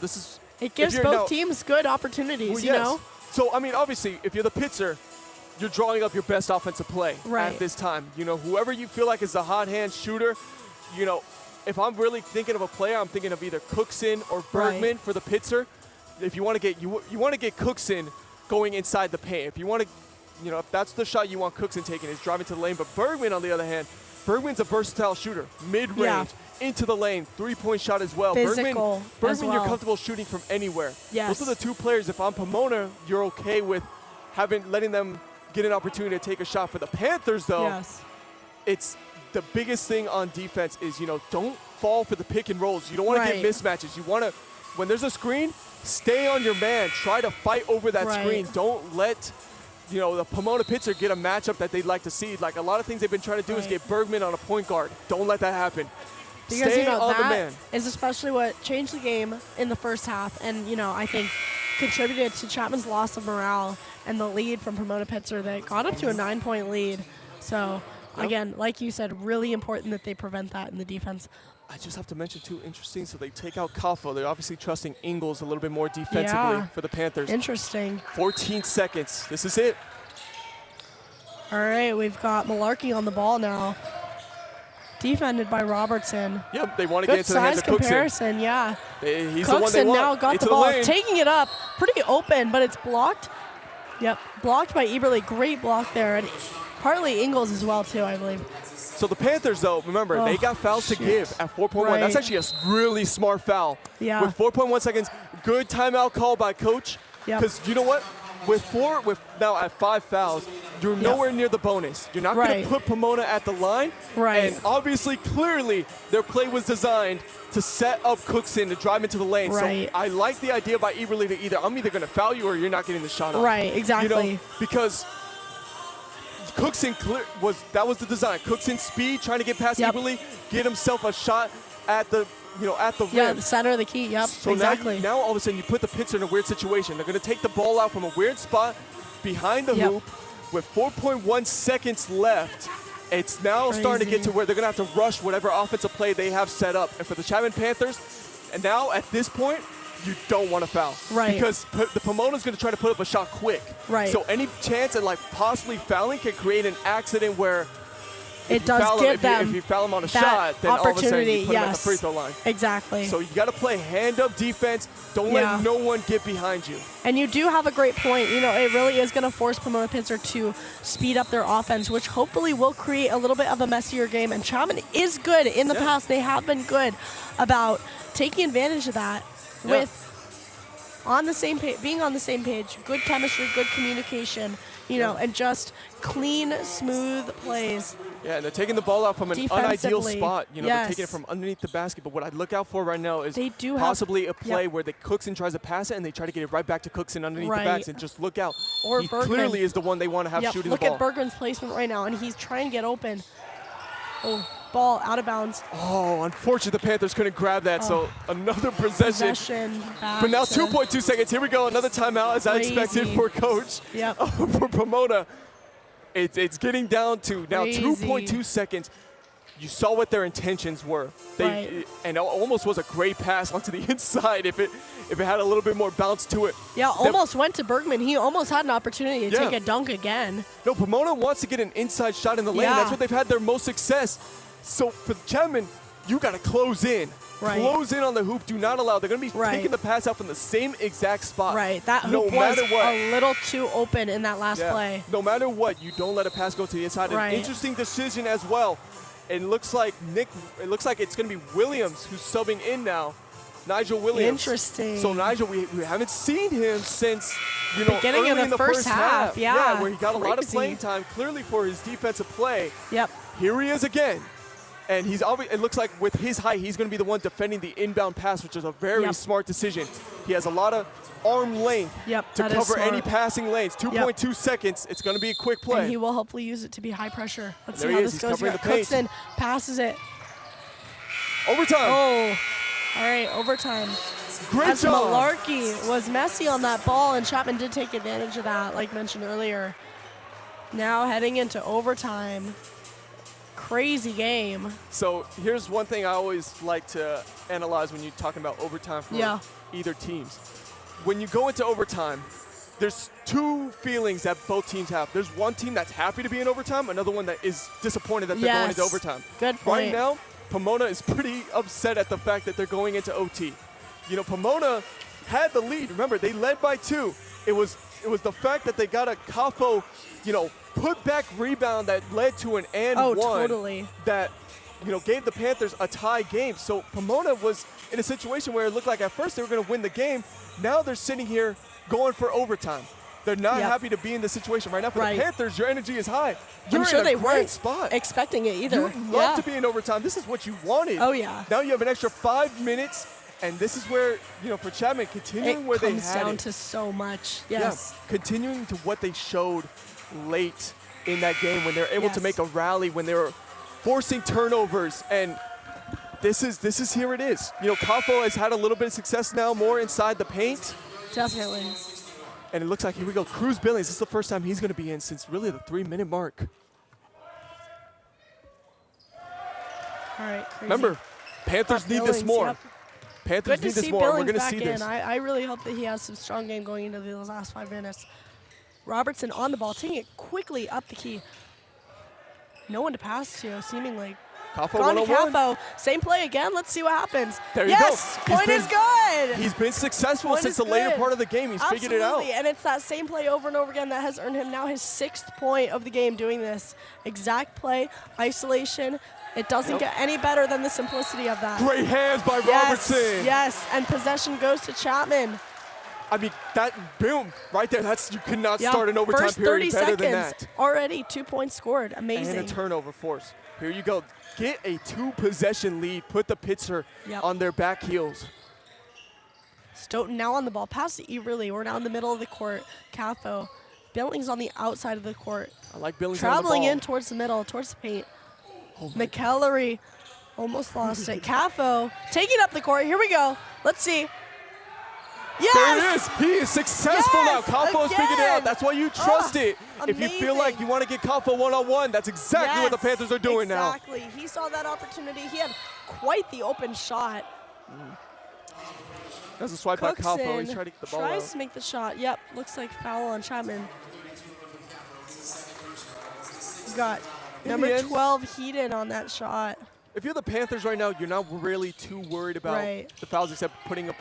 It gives both teams good opportunities, you know? So, I mean, obviously, if you're the Pitzer, you're drawing up your best offensive play at this time. You know, whoever you feel like is the hot hand shooter, you know, if I'm really thinking of a player, I'm thinking of either Cookson or Bergman for the Pitzer. If you want to get you want to get Cookson going inside the paint. If you want to, you know, if that's the shot you want Cookson taking, is driving to the lane. But Bergman, on the other hand, Bergman's a versatile shooter, mid-range, into the lane, 3-point shot as well. Physical Bergman, you're comfortable shooting from anywhere. Yes. Those are the two players. If I'm Pomona, you're okay with letting them get an opportunity to take a shot. For the Panthers, though, it's the biggest thing on defense is, you know, don't fall for the pick and rolls. You don't want to get mismatches. You want to, when there's a screen, stay on your man. Try to fight over that screen. Don't let, you know, the Pomona Pitzer get a matchup that they'd like to see. Like a lot of things they've been trying to do is get Bergman on a point guard. Don't let that happen. Because, stay you know, on the man. Is especially what changed the game in the first half, and, you know, I think contributed to Chapman's loss of morale and the lead from Pomona Pitzer that got up to a 9-point lead. So, again, like you said, really important that they prevent that in the defense. I just have to mention, too, interesting, so they take out Kaffa. They're obviously trusting Ingles a little bit more defensively for the Panthers. Interesting. 14 seconds. This is it. All right, we've got Malarkey on the ball now. Defended by Robertson. Yep, they want to get into the hands of Cookson. Comparison, yeah. He's the one they want. Now got into the ball, lane. taking it up. Pretty open, but it's blocked. Yep, blocked by Eberle. Great block there. And partly Ingles as well, too, I believe. So the Panthers, though, remember, they got fouls to give at 4.1. That's actually a really smart foul. Yeah. With 4.1 seconds, good timeout call by coach. Because you know what? With now at 5 fouls, you're nowhere near the bonus. You're not going to put Pomona at the line. And obviously, clearly, their play was designed to set up Cookson to drive into the lane. So I like the idea by Eberle to I'm either going to foul you or you're not getting the shot off. Right, exactly. You know, because Cookson that was the design. Cookson speed, trying to get past Eberle, get himself a shot at the rim. Yeah, the center of the key. Yep, so exactly. Now all of a sudden you put the Pitzer in a weird situation. They're going to take the ball out from a weird spot behind the hoop with 4.1 seconds left. It's now starting to get to where they're going to have to rush whatever offensive play they have set up. And for the Chapman Panthers, and now at this point, you don't want to foul. Because the Pomona's going to try to put up a shot quick. So any chance at like possibly fouling can create an accident where it does give them if you foul him on a that shot, then all of a sudden opportunity. you put him at the Yes, free throw line. exactly. So you got to play hand-up defense. Don't Yeah. let no one get behind you. And you do have a great point. You know, it really is going to force Pomona Pitzer to speed up their offense, which hopefully will create a little bit of a messier game. And Chapman is good in the past. They have been good about taking advantage of that with on the same page, being on the same page, good chemistry, good communication, you know, and just clean, smooth plays. Yeah, and they're taking the ball out from an unideal spot. You know, Yes. they're taking it from underneath the basket. But what I'd look out for right now is They do possibly have, a play where the Cookson tries to pass it and they try to get it right back to Cookson underneath the backs, and just look out. Or he Bergman. clearly is the one they want to have shooting look the ball. at Bergman's placement right now, and he's trying to get open. Oh, ball out of bounds. Oh, unfortunately, the Panthers couldn't grab that, so another possession. But now 2.2 seconds. Here we go, another timeout as I expected for Coach for Pomona. It's getting down to now 2.2 seconds. You saw what their intentions were. And it almost was a great pass onto the inside if it had a little bit more bounce to it. Yeah, almost went to Bergman. He almost had an opportunity to take a dunk again. No, Pomona wants to get an inside shot in the lane. That's what they've had their most success. So for Chapman, you got to close in. Close in on the hoop. Do not allow. They're going to be taking the pass out from the same exact spot. That hoop was a little too open in that last play. No matter what, you don't let a pass go to the inside. An interesting decision as well. It looks like it's going to be Williams who's subbing in now. Nigel Williams. Interesting. So Nigel, we haven't seen him since beginning early of the first half. Yeah, where he got a lot of playing time, clearly for his defensive play. Yep. Here he is again. And it looks like with his height, he's going to be the one defending the inbound pass, which is a very smart decision. He has a lot of arm length to cover any passing lanes. 2.2 seconds. It's going to be a quick play. And he will hopefully use it to be high pressure. Let's there see how he is. this He's goes. covering the paint. Cookson passes it. Overtime. Oh, all right, overtime. Great job. Malarkey was messy on that ball, and Chapman did take advantage of that, like mentioned earlier. Now heading into overtime. Crazy game. So here's one thing I always like to analyze when you're talking about overtime for either teams. When you go into overtime, there's two feelings that both teams have. There's one team that's happy to be in overtime, another one that is disappointed that they're going into overtime. Good point. Right now, Pomona is pretty upset at the fact that they're going into OT. You know, Pomona had the lead. Remember, they led by 2. It was the fact that they got a Kafo, put back rebound that led to an one that gave the Panthers a tie game. So Pomona was in a situation where it looked like at first they were going to win the game. Now they're sitting here going for overtime. They're not happy to be in this situation right now. For the Panthers, your energy is high. You're in a great spot. Expecting it either. You love to be in overtime. This is what you wanted. Oh yeah. Now you have an extra 5 minutes. And this is where, for Chapman, continuing where they had it. It comes down to so much. Yes. Yeah, continuing to what they showed late in that game when they're able to make a rally, when they were forcing turnovers. And this is here it is. Kafo has had a little bit of success now, more inside the paint. Definitely. And it looks like, here we go, Cruz Billings. This is the first time he's going to be in since really the 3-minute mark. All right, crazy. Remember, Panthers need this more. Yep. Panthers need this more. We're going to see this. I really hope that he has some strong game going into those last 5 minutes. Robertson on the ball, taking it quickly up the key. No one to pass to, seemingly. Kafo Gone to 101. Kafo. Same play again. Let's see what happens. There you go. Point is good. He's been successful since the later part of the game. He's figured it out. And it's that same play over and over again that has earned him now his 6th point of the game doing this exact play, isolation. It doesn't get any better than the simplicity of that. Great hands by Robertson. Yes, and possession goes to Chapman. I mean, that, boom, right there. You could not start an overtime period better than that. Already 2 points scored. Amazing. And a turnover force. Here you go. Get a 2-possession lead. Put the Pitzer on their back heels. Stoughton now on the ball. Pass to Everly. We're now in the middle of the court. Kafo. Billings on the outside of the court. I like Billings traveling on the ball. in towards the middle, towards the paint. McEllery almost lost it. Kafo taking up the court. Here we go. Let's see. Yes! There it is. He is successful now. Kafo has figured it out. That's why you trust it. Amazing. If you feel like you want to get Kafo one-on-one, that's exactly what the Panthers are doing now. Exactly. He saw that opportunity. He had quite the open shot. That's a swipe by Kafo. He's trying to get the ball out. Tries to make the shot. Yep. Looks like foul on Chapman. He's got Number end, 12 Heaton on that shot. if you're the Panthers right now, you're not really too worried about the fouls, except putting up,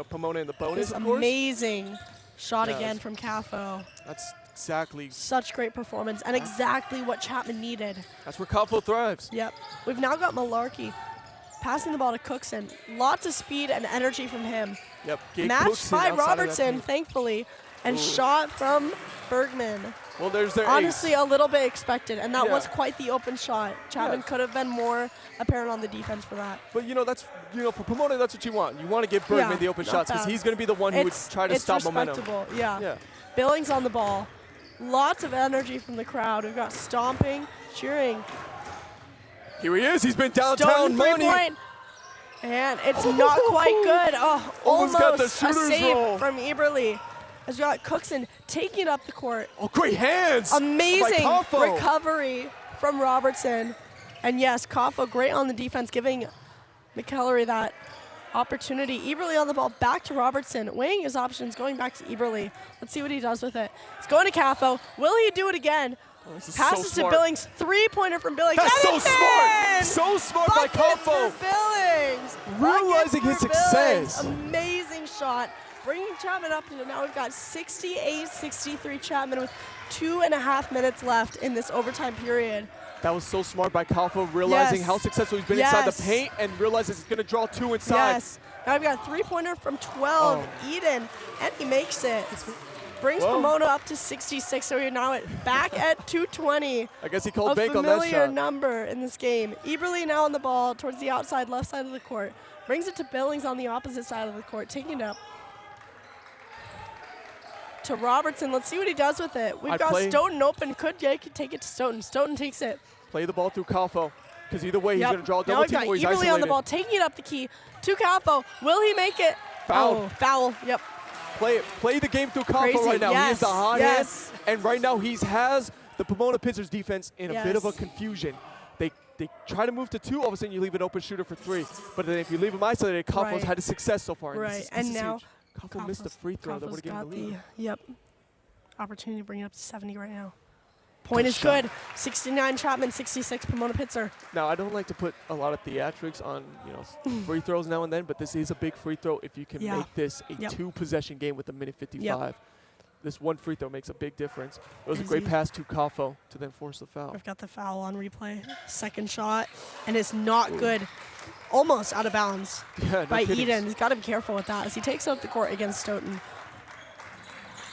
Pomona in the bonus, This of course. amazing shot Yeah, again from Caffo. That's exactly. Such great performance and exactly what Chapman needed. That's where Caffo thrives. Yep. We've now got Malarkey passing the ball to Cookson. Lots of speed and energy from him. Yep. Matched Cookson by outside of that Robertson, paint. thankfully, and Ooh. shot from Bergman. Well, there's their Honestly, ace. a little bit expected, and that Yeah. was quite the open shot. Chapman Yeah. could have been more apparent on the defense for that. But that's for Pomona, that's what you want. You want to give Bergman the open not shots because bad. he's going to be the one who would try to stop momentum. It's respectable, yeah. Yeah. Billings on the ball. Lots of energy from the crowd. We've got stomping, cheering. Here he is. He's been downtown Stoughton money. three-point. And it's not quite good. Oh, Almost got the a shooter's save roll. from Eberle. As we got Cookson taking up the court. Oh, great hands. by Amazing Caffo. recovery from Robertson. And yes, Caffo great on the defense, giving McEllery that opportunity. Eberle on the ball, back to Robertson, weighing his options, going back to Eberle. Let's see what he does with it. He's going to Caffo. Will he do it again? Oh, this is Passes so to smart. Billings, three-pointer from Billings. That's and so it's smart. in! So smart by Bucket Caffo. for Billings. Realizing Bucket his for Billings. success. Amazing shot. Bringing Chapman up to now we've got 68-63 Chapman with 2.5 minutes left in this overtime period. That was so smart by Caffo, realizing how successful he's been inside the paint and realizes he's going to draw two inside. Yes. Now we've got a three-pointer from 12, Eden, and he makes it. Brings Pomona up to 66, so we're now back at 220. I guess he called A bank on that familiar shot. number in this game. Eberle now on the ball towards the outside left side of the court. Brings it to Billings on the opposite side of the court, taking it up to Robertson. Let's see what he does with it. We've got Stoughton open. Could take it to Stoughton. Stoughton takes it. Play the ball through Caffo, because either way he's going to draw a double team or he's Eberle isolated. on the ball, taking it up the key to Caffo. Will he make it? Foul. Oh, foul. Yep. Play the game through Caffo Crazy. right now. Yes. He is the hot Yes. hand, and right now he has the Pomona Pitzer's defense in a bit of a confusion. They try to move to two, all of a sudden you leave an open shooter for three. But then if you leave him isolated, Cafo's had a success so far. Right, and and now Caffo missed the free throw that would have given the lead. Yep. Opportunity to bring it up to 70 right now. Point is good. 69 Chapman, 66 Pomona Pitzer. Now, I don't like to put a lot of theatrics on free throws now and then, but this is a big free throw if you can make this a two-possession game with a minute 55. This one free throw makes a big difference. It was a great pass to Caffo to then force the foul. We've got the foul on replay. Second shot, and it's not good. Almost out of bounds by Eden. He's got to be careful with that as he takes up the court against Stoughton.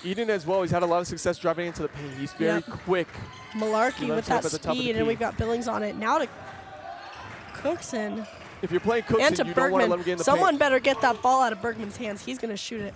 Eden as well, he's had a lot of success driving into the paint. He's very quick. Malarkey with that speed, and we've got Billings on it. Now to Cookson. If you're playing Cookson, and to you don't want to let him get in the Someone paint. better get that ball out of Bergman's hands. He's going to shoot it.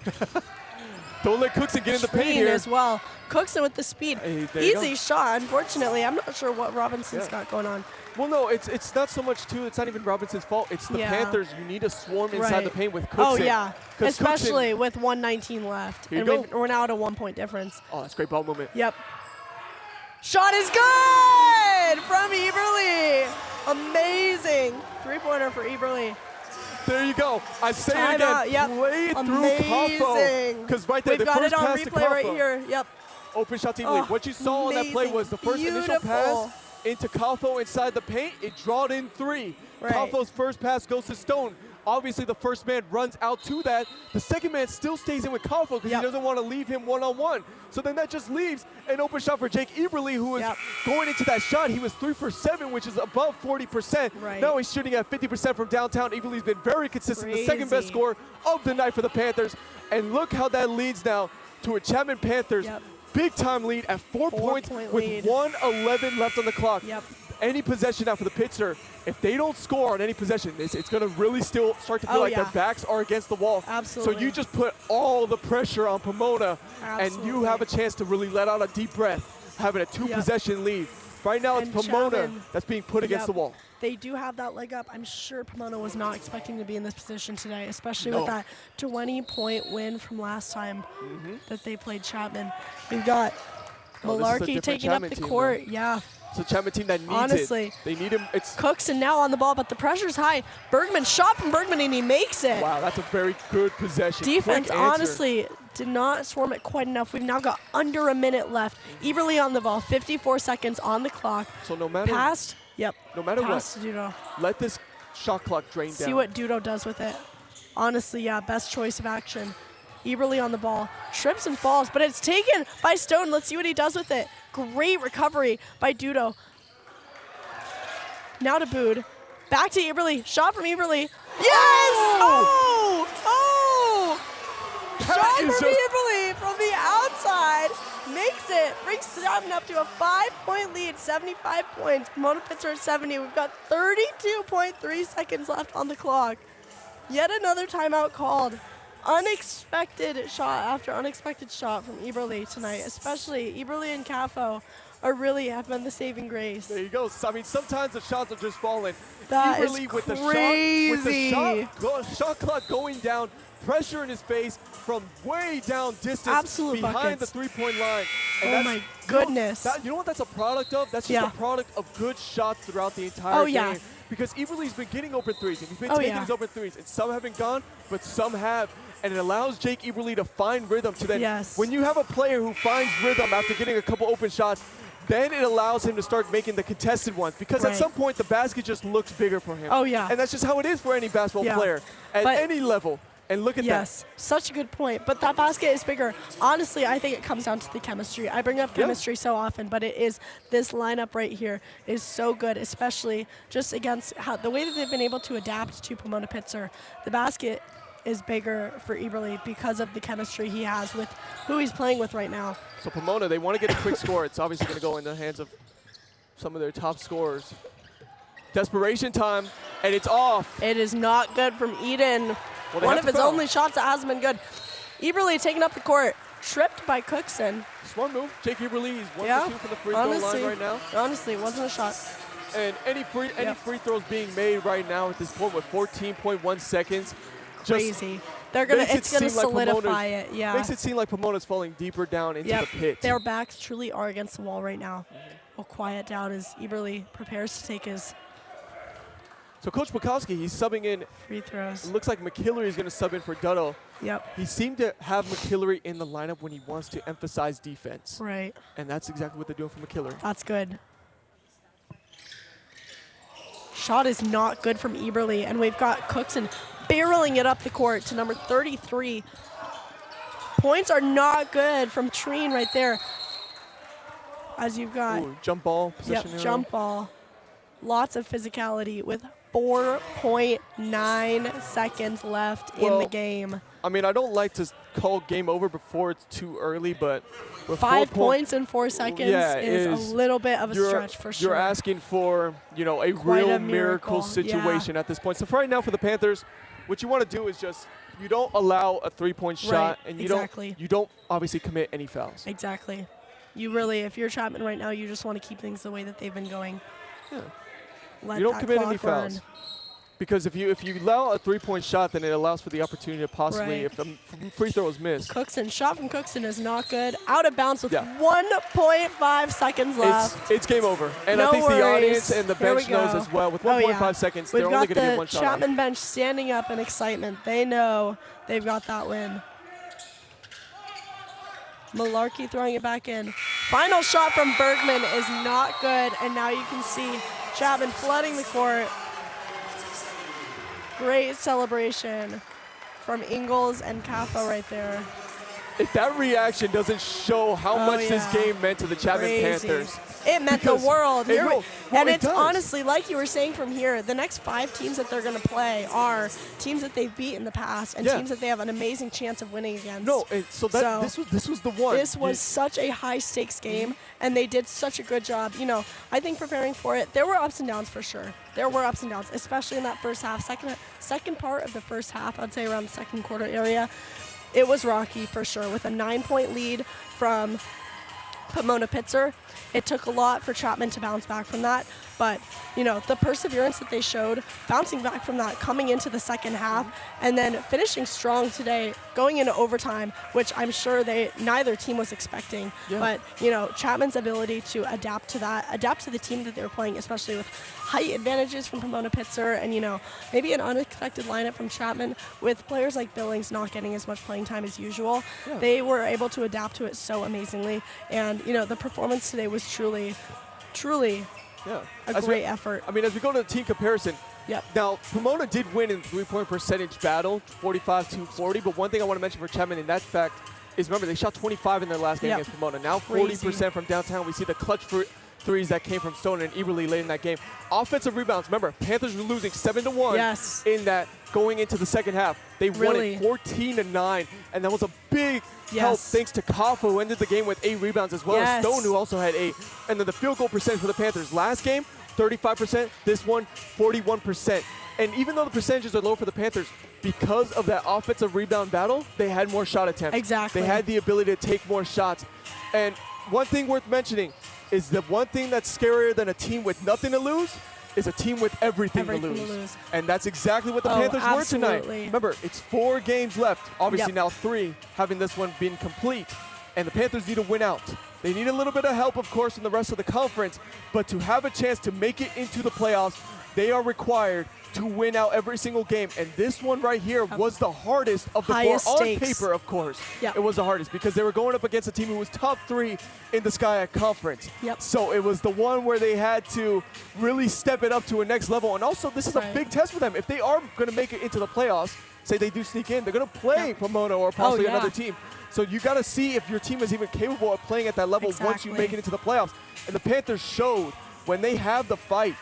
Don't let Cookson get in the paint here. as well. Cookson with the speed. Hey, Easy shot. Unfortunately, I'm not sure what Robinson's got going on. Well, no, it's not so much, too. It's not even Robinson's fault. It's the Panthers. You need to swarm inside the paint with Cookson. Oh, yeah. Especially Cookson, with 1:19 left. Here you go. We're now at a 1-point difference. Oh, that's great ball movement. Yep. Shot is good from Eberle. Amazing. Three-pointer for Eberle. There you go. I say it again. Play it through Caffo. Because right there, We've the got first it on pass to replay right Caffo. here. Yep. Open shot team lead. What you saw on that play was the first initial pass into Caffo inside the paint. It drawed in three. Caffo's first pass goes to Stone. Obviously, the first man runs out to that. The second man still stays in with Caffo because he doesn't want to leave him one-on-one. So then that just leaves an open shot for Jake Eberle, who is going into that shot. He was 3 for 7, which is above 40%. Now he's shooting at 50% from downtown. Eberle's been very consistent, the second best scorer of the night for the Panthers. And look how that leads now to a Chapman Panthers big-time lead at 4 points with 1:11 left on the clock. Any possession now for the Pitzer, if they don't score on any possession, it's going to really still start to feel like their backs are against the wall. Absolutely. So you just put all the pressure on Pomona, and you have a chance to really let out a deep breath, having a two-possession lead. Right now, it's Pomona Chapman, that's being put against the wall. They do have that leg up. I'm sure Pomona was not expecting to be in this position today, especially with that 20-point win from last time that they played Chapman. We've got Malarkey taking up the court. It's a Chapman team that needs it. They need him. It's Cookson now on the ball, but the pressure's high. Bergman, shot from Bergman, and he makes it. Wow, that's a very good possession. Defense, honestly, did not swarm it quite enough. We've now got under a minute left. Eberle on the ball, 54 seconds on the clock. So no matter Passed, yep. no matter Pass what, to Dudo. let this shot clock drain down. See what Dudo does with it. Honestly, yeah, best choice of action. Eberle on the ball, trips and falls, but it's taken by Stone. Let's see what he does with it. Great recovery by Dudo. Now to Bood. Back to Eberle. Shot from Eberle. Yes! Oh! Oh! Shot from Eberle from the outside. Makes it. Brings Chapman up to a 5-point lead, 75 points. Pomona Pitzer at 70. We've got 32.3 seconds left on the clock. Yet another timeout called. Unexpected shot after unexpected shot from Eberle tonight, especially Eberle and Cafo have been the saving grace. There you go. I mean, sometimes the shots are just falling. That is Eberle crazy. with the shot clock going down, pressure in his face from way down distance Absolute behind buckets. the three-point line. And Oh my goodness. You know what that's a product of? That's just Yeah. a product of good shots throughout the entire game. Yeah. Because Eberle's been getting open threes, and he's been Oh, taking yeah. his open threes, and some haven't gone, but some have. And it allows Jake Eberle to find rhythm to then. Yes. When you have a player who finds rhythm after getting a couple open shots, then it allows him to start making the contested ones. Because at Right. some point, the basket just looks bigger for him. Oh, yeah. And that's just how it is for any basketball Yeah. player at But- any level. And look at Yes, such a good point. But that basket is bigger. Honestly, I think it comes down to the chemistry. I bring up chemistry so often, but it is this lineup right here is so good, especially just against the way that they've been able to adapt to Pomona Pitzer. The basket is bigger for Eberle because of the chemistry he has with who he's playing with right now. that. So Pomona, they want to get a quick score. It's obviously going to go in the hands of some of their top scorers. Desperation time, and it's off. It is not good from Eden. Well, they One have of to his foul. only shots that hasn't been good. Eberle taking up the court, tripped by Cookson. Smart move. Jake Eberle is 1 Yeah, for 2 from the free throw line right now. Honestly, it wasn't a shot. And any free throws being made right now at this point with 14.1 seconds. Crazy. It's gonna solidify it. Yeah. Makes it seem like Pomona's falling deeper down into the pit. Their backs truly are against the wall right now. We'll quiet down as Eberle prepares to take his So Coach Bukowski, he's subbing in. free throws. It looks like McKillary is going to sub in for Dutto. Yep. He seemed to have McKillary in the lineup when he wants to emphasize defense. Right. And that's exactly what they're doing for McKillary. That's good. Shot is not good from Eberle, and we've got Cookson barreling it up the court to number 33. Points are not good from Treen right there. As you've got Ooh, jump ball position. jump ball. Lots of physicality with 4.9 seconds left in the game. I mean, I don't like to call game over before it's too early, but with 5 points in 4 seconds is a little bit of a stretch for sure. You're asking for, a Quite real a miracle situation at this point. So for right now for the Panthers, what you want to do is just you don't allow a 3-point shot, and you don't obviously commit any fouls. Exactly. You really, if you're Chapman right now, you just want to keep things the way that they've been going. Yeah. Let You don't that commit clock any fouls. run. Because if you allow a 3-point shot, then it allows for the opportunity to possibly, Right. if the free throw is missed. Cookson, shot from Cookson is not good. Out of bounds with 1.5 seconds left. It's game over. And No I think the worries. audience and the Here we bench knows go. as well. With Oh, 1.5 seconds, We've they're only got going to get the one shot. Chapman bench standing up in excitement. They know they've got that win. Malarkey throwing it back in. Final shot from Bergman is not good, and now you can see Chapman flooding the court. Great celebration from Ingles and Kappa right there. If that reaction doesn't show how much this game meant to the Chapman Crazy. Panthers. It meant the world. It will. Well, And it it's does. honestly, like you were saying from here, the next 5 teams that they're going to play are teams that they've beat in the past and teams that they have an amazing chance of winning against. No, and so this was the one. This was such a high-stakes game, and they did such a good job. I think preparing for it, there were ups and downs for sure. There were ups and downs, especially in that first half. Second part of the first half, I'd say around the second quarter area, it was rocky for sure. With a 9-point lead from Pomona Pitzer, it took a lot for Chapman to bounce back from that. But, the perseverance that they showed, bouncing back from that, coming into the second half, and then finishing strong today, going into overtime, which I'm sure neither team was expecting. Yeah. But, Chapman's ability to adapt to that, adapt to the team that they were playing, especially with height advantages from Pomona Pitzer and, maybe an unexpected lineup from Chapman with players like Billings not getting as much playing time as usual. Yeah. They were able to adapt to it so amazingly. And, the performance today was truly a great effort. As we go to the team comparison, Yep. now Pomona did win in the three-point percentage battle, 45-40, but one thing I want to mention for Chapman in that fact is, remember, they shot 25 in their last game Yep. against Pomona. Now Crazy. 40% from downtown. We see the clutch threes that came from Stone and Eberle late in that game. Offensive rebounds, remember, Panthers were losing 7-1 Yes. in that going into the second half. They won it 14-9, and that was a big help thanks to Kaffa, who ended the game with 8 rebounds, as well as Stone, who also had 8. And then the field goal percentage for the Panthers. Last game, 35%. This one, 41%. And even though the percentages are low for the Panthers, because of that offensive rebound battle, they had more shot attempts. Exactly. They had the ability to take more shots. And one thing worth mentioning is the one thing that's scarier than a team with nothing to lose is a team with everything to lose. And that's exactly what the Panthers were tonight. Remember, it's 4 games left. Obviously now 3, having this one been complete. And the Panthers need to win out. They need a little bit of help, of course, from the rest of the conference. But to have a chance to make it into the playoffs, they are required to win out every single game. And this one right here was the hardest of the 4 on paper, of course. Yep. It was the hardest because they were going up against a team who was top 3 in the SCIAC conference. Yep. So it was the one where they had to really step it up to a next level. And also, this is a big test for them. If they are going to make it into the playoffs, say they do sneak in, they're going to play Pomona or possibly another team. So you got to see if your team is even capable of playing at that level once you make it into the playoffs. And the Panthers showed when they have the fight,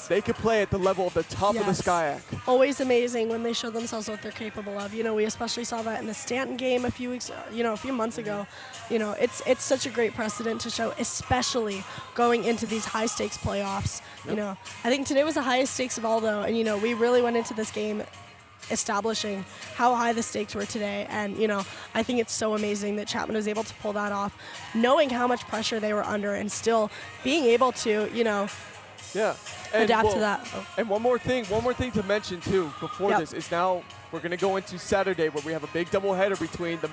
they can play at the level of the top of the SCIAC. Always amazing when they show themselves what they're capable of. We especially saw that in the Stanton game a few months ago. It's such a great precedent to show, especially going into these high stakes playoffs. Yep. I think today was the highest stakes of all, though, and we really went into this game establishing how high the stakes were today. And, I think it's so amazing that Chapman was able to pull that off, knowing how much pressure they were under and still being able to, adapt to that. And one more thing to mention, too, before this is now we're going to go into Saturday where we have a big doubleheader between the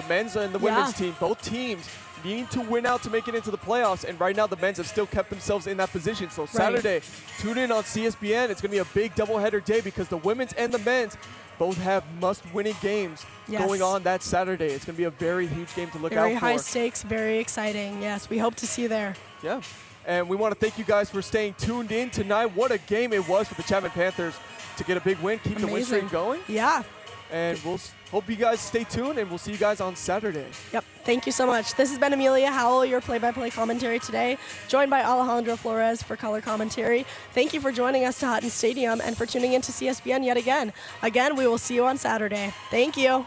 men's and the women's team. Both teams need to win out to make it into the playoffs, and right now the men's have still kept themselves in that position. So Saturday, tune in on CSBN. It's going to be a big doubleheader day because the women's and the men's both have must-winning games going on that Saturday. It's going to be a very huge game to look out for. Very high stakes, very exciting. Yes, we hope to see you there. Yeah, and we want to thank you guys for staying tuned in tonight. What a game it was for the Chapman Panthers to get a big win, keep the win streak going. Yeah. And we'll hope you guys stay tuned, and we'll see you guys on Saturday. Yep. Thank you so much. This has been Amelia Howell, your play-by-play commentary today, joined by Alejandro Flores for color commentary. Thank you for joining us to Hutton Stadium and for tuning in to CSBN yet again. Again, we will see you on Saturday. Thank you.